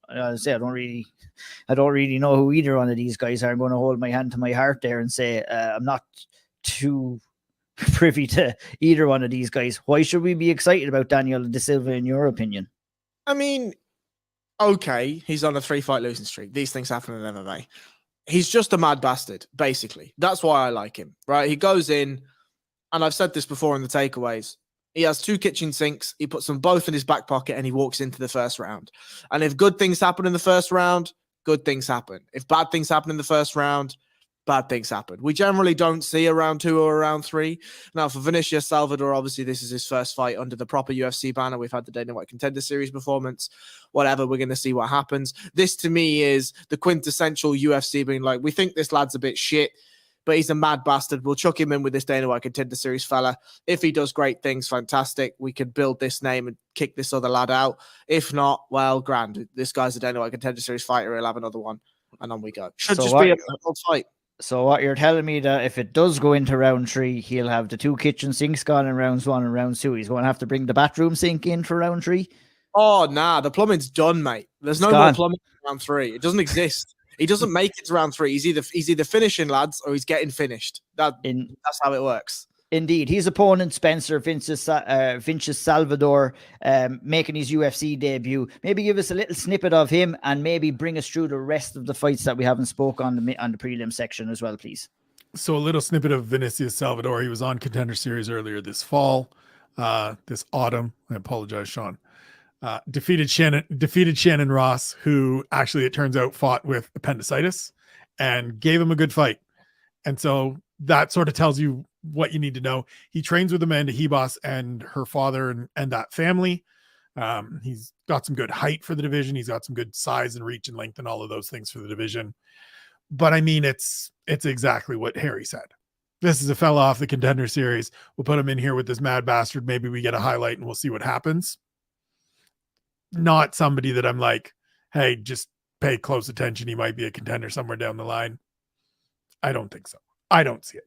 don't really know who either one of these guys are. I'm going to hold my hand to my heart there and say I'm not too privy to either one of these guys. Why should we be excited about Daniel da Silva, in your opinion? I mean, okay, he's on a 3-fight losing streak. These things happen in MMA. He's just a mad bastard, basically. That's why I like him, right? He goes in, and I've said this before in the takeaways. He has 2 kitchen sinks. He puts them both in his back pocket, and he walks into the first round. And if good things happen in the first round, good things happen. If bad things happen in the first round, bad things happen. We generally don't see a round 2 or a round 3. Now, for Vinicius Salvador, obviously, this is his first fight under the proper UFC banner. We've had the Dana White Contender Series performance. Whatever, we're going to see what happens. This, to me, is the quintessential UFC being like, we think this lad's a bit shit, but he's a mad bastard. We'll chuck him in with this Dana White Contender Series fella. If he does great things, fantastic. We could build this name and kick this other lad out. If not, well, grand. This guy's a Dana White Contender Series fighter. He'll have another one. And on we go. Should so just be a old fight. So what you're telling me, that if it does go into round 3, he'll have the 2 kitchen sinks gone in rounds 1 and round 2. He's going to have to bring the bathroom sink in for round 3. Oh, nah. The plumbing's done, mate. There's no more plumbing in round 3. It doesn't exist. He doesn't make it to round 3. He's either finishing, lads, or he's getting finished. That's how it works. Indeed. His opponent, Spencer Vinicius Salvador, making his UFC debut. Maybe give us a little snippet of him and maybe bring us through the rest of the fights that we haven't spoke on the prelim section as well, please. So a little snippet of Vinicius Salvador. He was on Contender Series earlier this fall, this autumn. I apologize, Sean. Defeated Shannon Ross, who actually, it turns out, fought with appendicitis and gave him a good fight. And so that sort of tells you what you need to know. He trains with Amanda Hebos and her father and that family. He's got some good height for the division. He's got some good size and reach and length and all of those things for the division. But I mean, it's exactly what Harry said. This is a fella off the Contender Series. We'll put him in here with this mad bastard. Maybe we get a highlight and we'll see what happens. Not somebody that I'm like, hey, just pay close attention. He might be a contender somewhere down the line. I don't think so. I don't see it.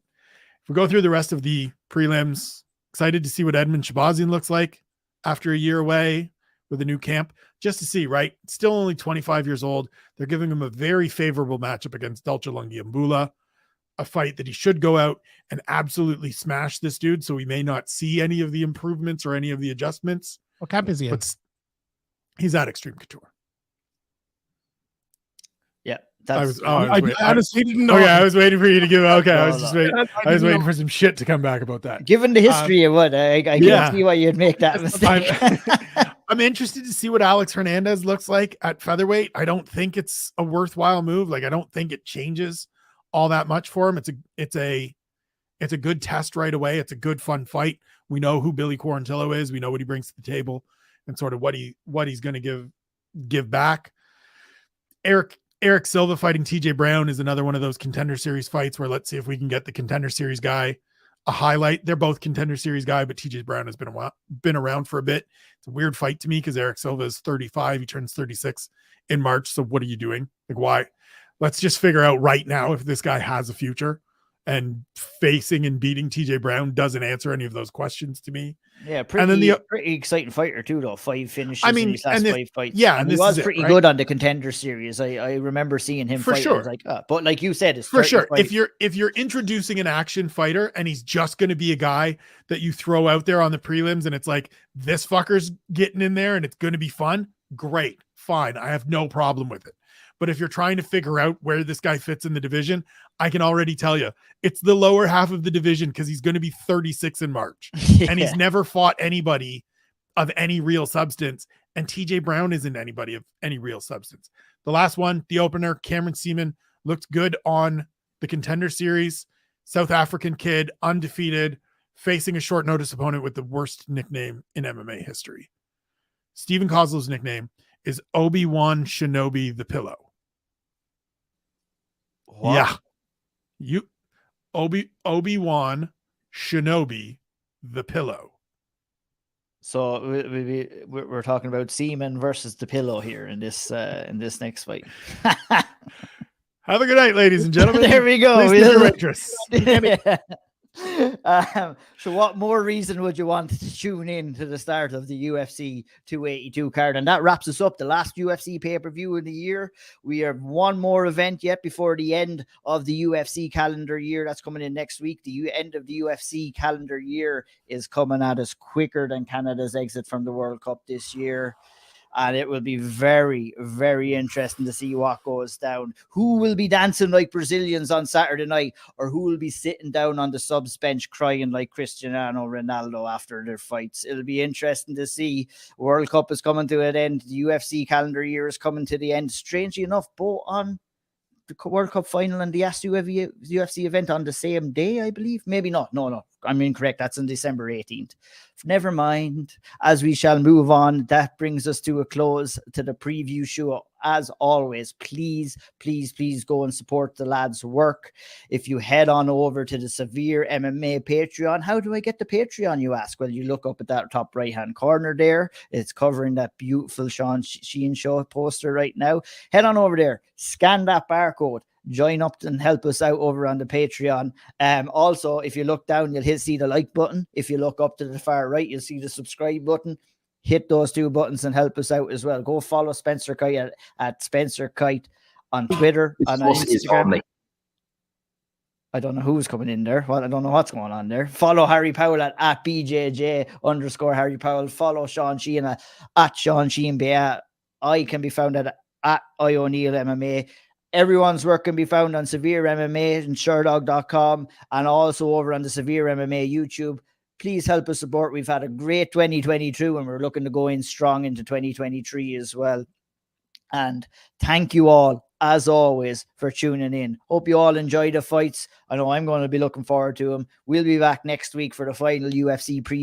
If we go through the rest of the prelims, excited to see what Edmund Shabazian looks like after a year away with a new camp, just to see, right? Still only 25 years old. They're giving him a very favorable matchup against Delcha Lungiambula, a fight that he should go out and absolutely smash this dude. So we may not see any of the improvements or any of the adjustments What camp is he in? But he's at Extreme Couture. Yeah, I that's was I honestly didn't know. Okay, I was waiting for you to give. Okay, I was No, just no. waiting. I was waiting for some shit to come back about that. given the history of what I yeah. can see why you'd make that mistake. I'm interested to see what Alex Hernandez looks like at featherweight. I don't think it's a worthwhile move. Like, I don't think it changes all that much for him. It's a good test right away. It's a good fun fight. We know who Billy Quarantillo is. We know what he brings to the table and sort of what he's going to give back. Eric Silva fighting TJ Brown is another one of those Contender Series fights where let's see if we can get the Contender Series guy a highlight. They're both Contender Series guy, but TJ Brown has been around for a bit. It's a weird fight to me because Eric Silva is 35. He turns 36 in March. So what are you doing? Like, why? Let's just figure out right now if this guy has a future, and facing and beating TJ Brown doesn't answer any of those questions to me. Yeah, pretty exciting fighter too, though. 5 finishes. I mean, in his last 5 fights. Yeah, and and he was this pretty good on the Contender Series. I remember seeing him for fight. sure. I was like, but like you said, it's for sure. Fight. If you're introducing an action fighter and he's just going to be a guy that you throw out there on the prelims, and it's like this fucker's getting in there and it's going to be fun, great, fine. I have no problem with it. But if you're trying to figure out where this guy fits in the division, I can already tell you it's the lower half of the division because he's going to be 36 in March. Yeah. And he's never fought anybody of any real substance. And TJ Brown isn't anybody of any real substance. The last one, the opener, Cameron Seaman, looked good on the Contender Series. South African kid, undefeated, facing a short notice opponent with the worst nickname in MMA history. Steven Koslow's nickname is Obi-Wan Shinobi the Pillow. What? Yeah. Obi-Wan Shinobi the Pillow. So we're talking about Seaman versus the Pillow here in this next fight. Have a good night, ladies and gentlemen. There we go. Please tip your waitress. So what more reason would you want to tune in to the start of the UFC 282 card? And that wraps us up, the last UFC pay-per-view of the year. We have one more event yet before the end of the UFC calendar year. That's coming in next week. The end of the UFC calendar year is coming at us quicker than Canada's exit from the World Cup this year. And it will be very, very interesting to see what goes down. Who will be dancing like Brazilians on Saturday night, or who will be sitting down on the subs bench crying like Cristiano Ronaldo after their fights? It'll be interesting to see. World Cup is coming to an end. The UFC calendar year is coming to the end. Strangely enough, both on the World Cup final and the UFC event on the same day, I believe. Maybe not. No. I'm incorrect. That's on December 18th. Never mind. As we shall move on, that brings us to a close to the preview show. As always, please go and support the lads' work. If you head on over to the SevereMMA Patreon, how do I get the Patreon, you ask? Well, you look up at that top right-hand corner there. It's covering that beautiful Sean Sheehan show poster right now. Head on over there, scan that barcode, join up and help us out over on the Patreon. Also, if you look down, you'll see the like button. If you look up to the far right, you'll see the subscribe button. Hit those 2 buttons and help us out as well. Go follow Spencer Kite at Spencer Kite on Twitter and on Instagram. I don't know who's coming in there. Well, I don't know what's going on there. Follow Harry Powell at BJJ_Harry Powell. Follow Sean Sheehan at Sean Sheehan. I can be found at IO'Neill MMA. Everyone's work can be found on SevereMMA and Sherdog.com, and also over on the SevereMMA YouTube. Please help us support. We've had a great 2022 and we're looking to go in strong into 2023 as well. And thank you all, as always, for tuning in. Hope you all enjoy the fights. I know I'm going to be looking forward to them. We'll be back next week for the final UFC preview.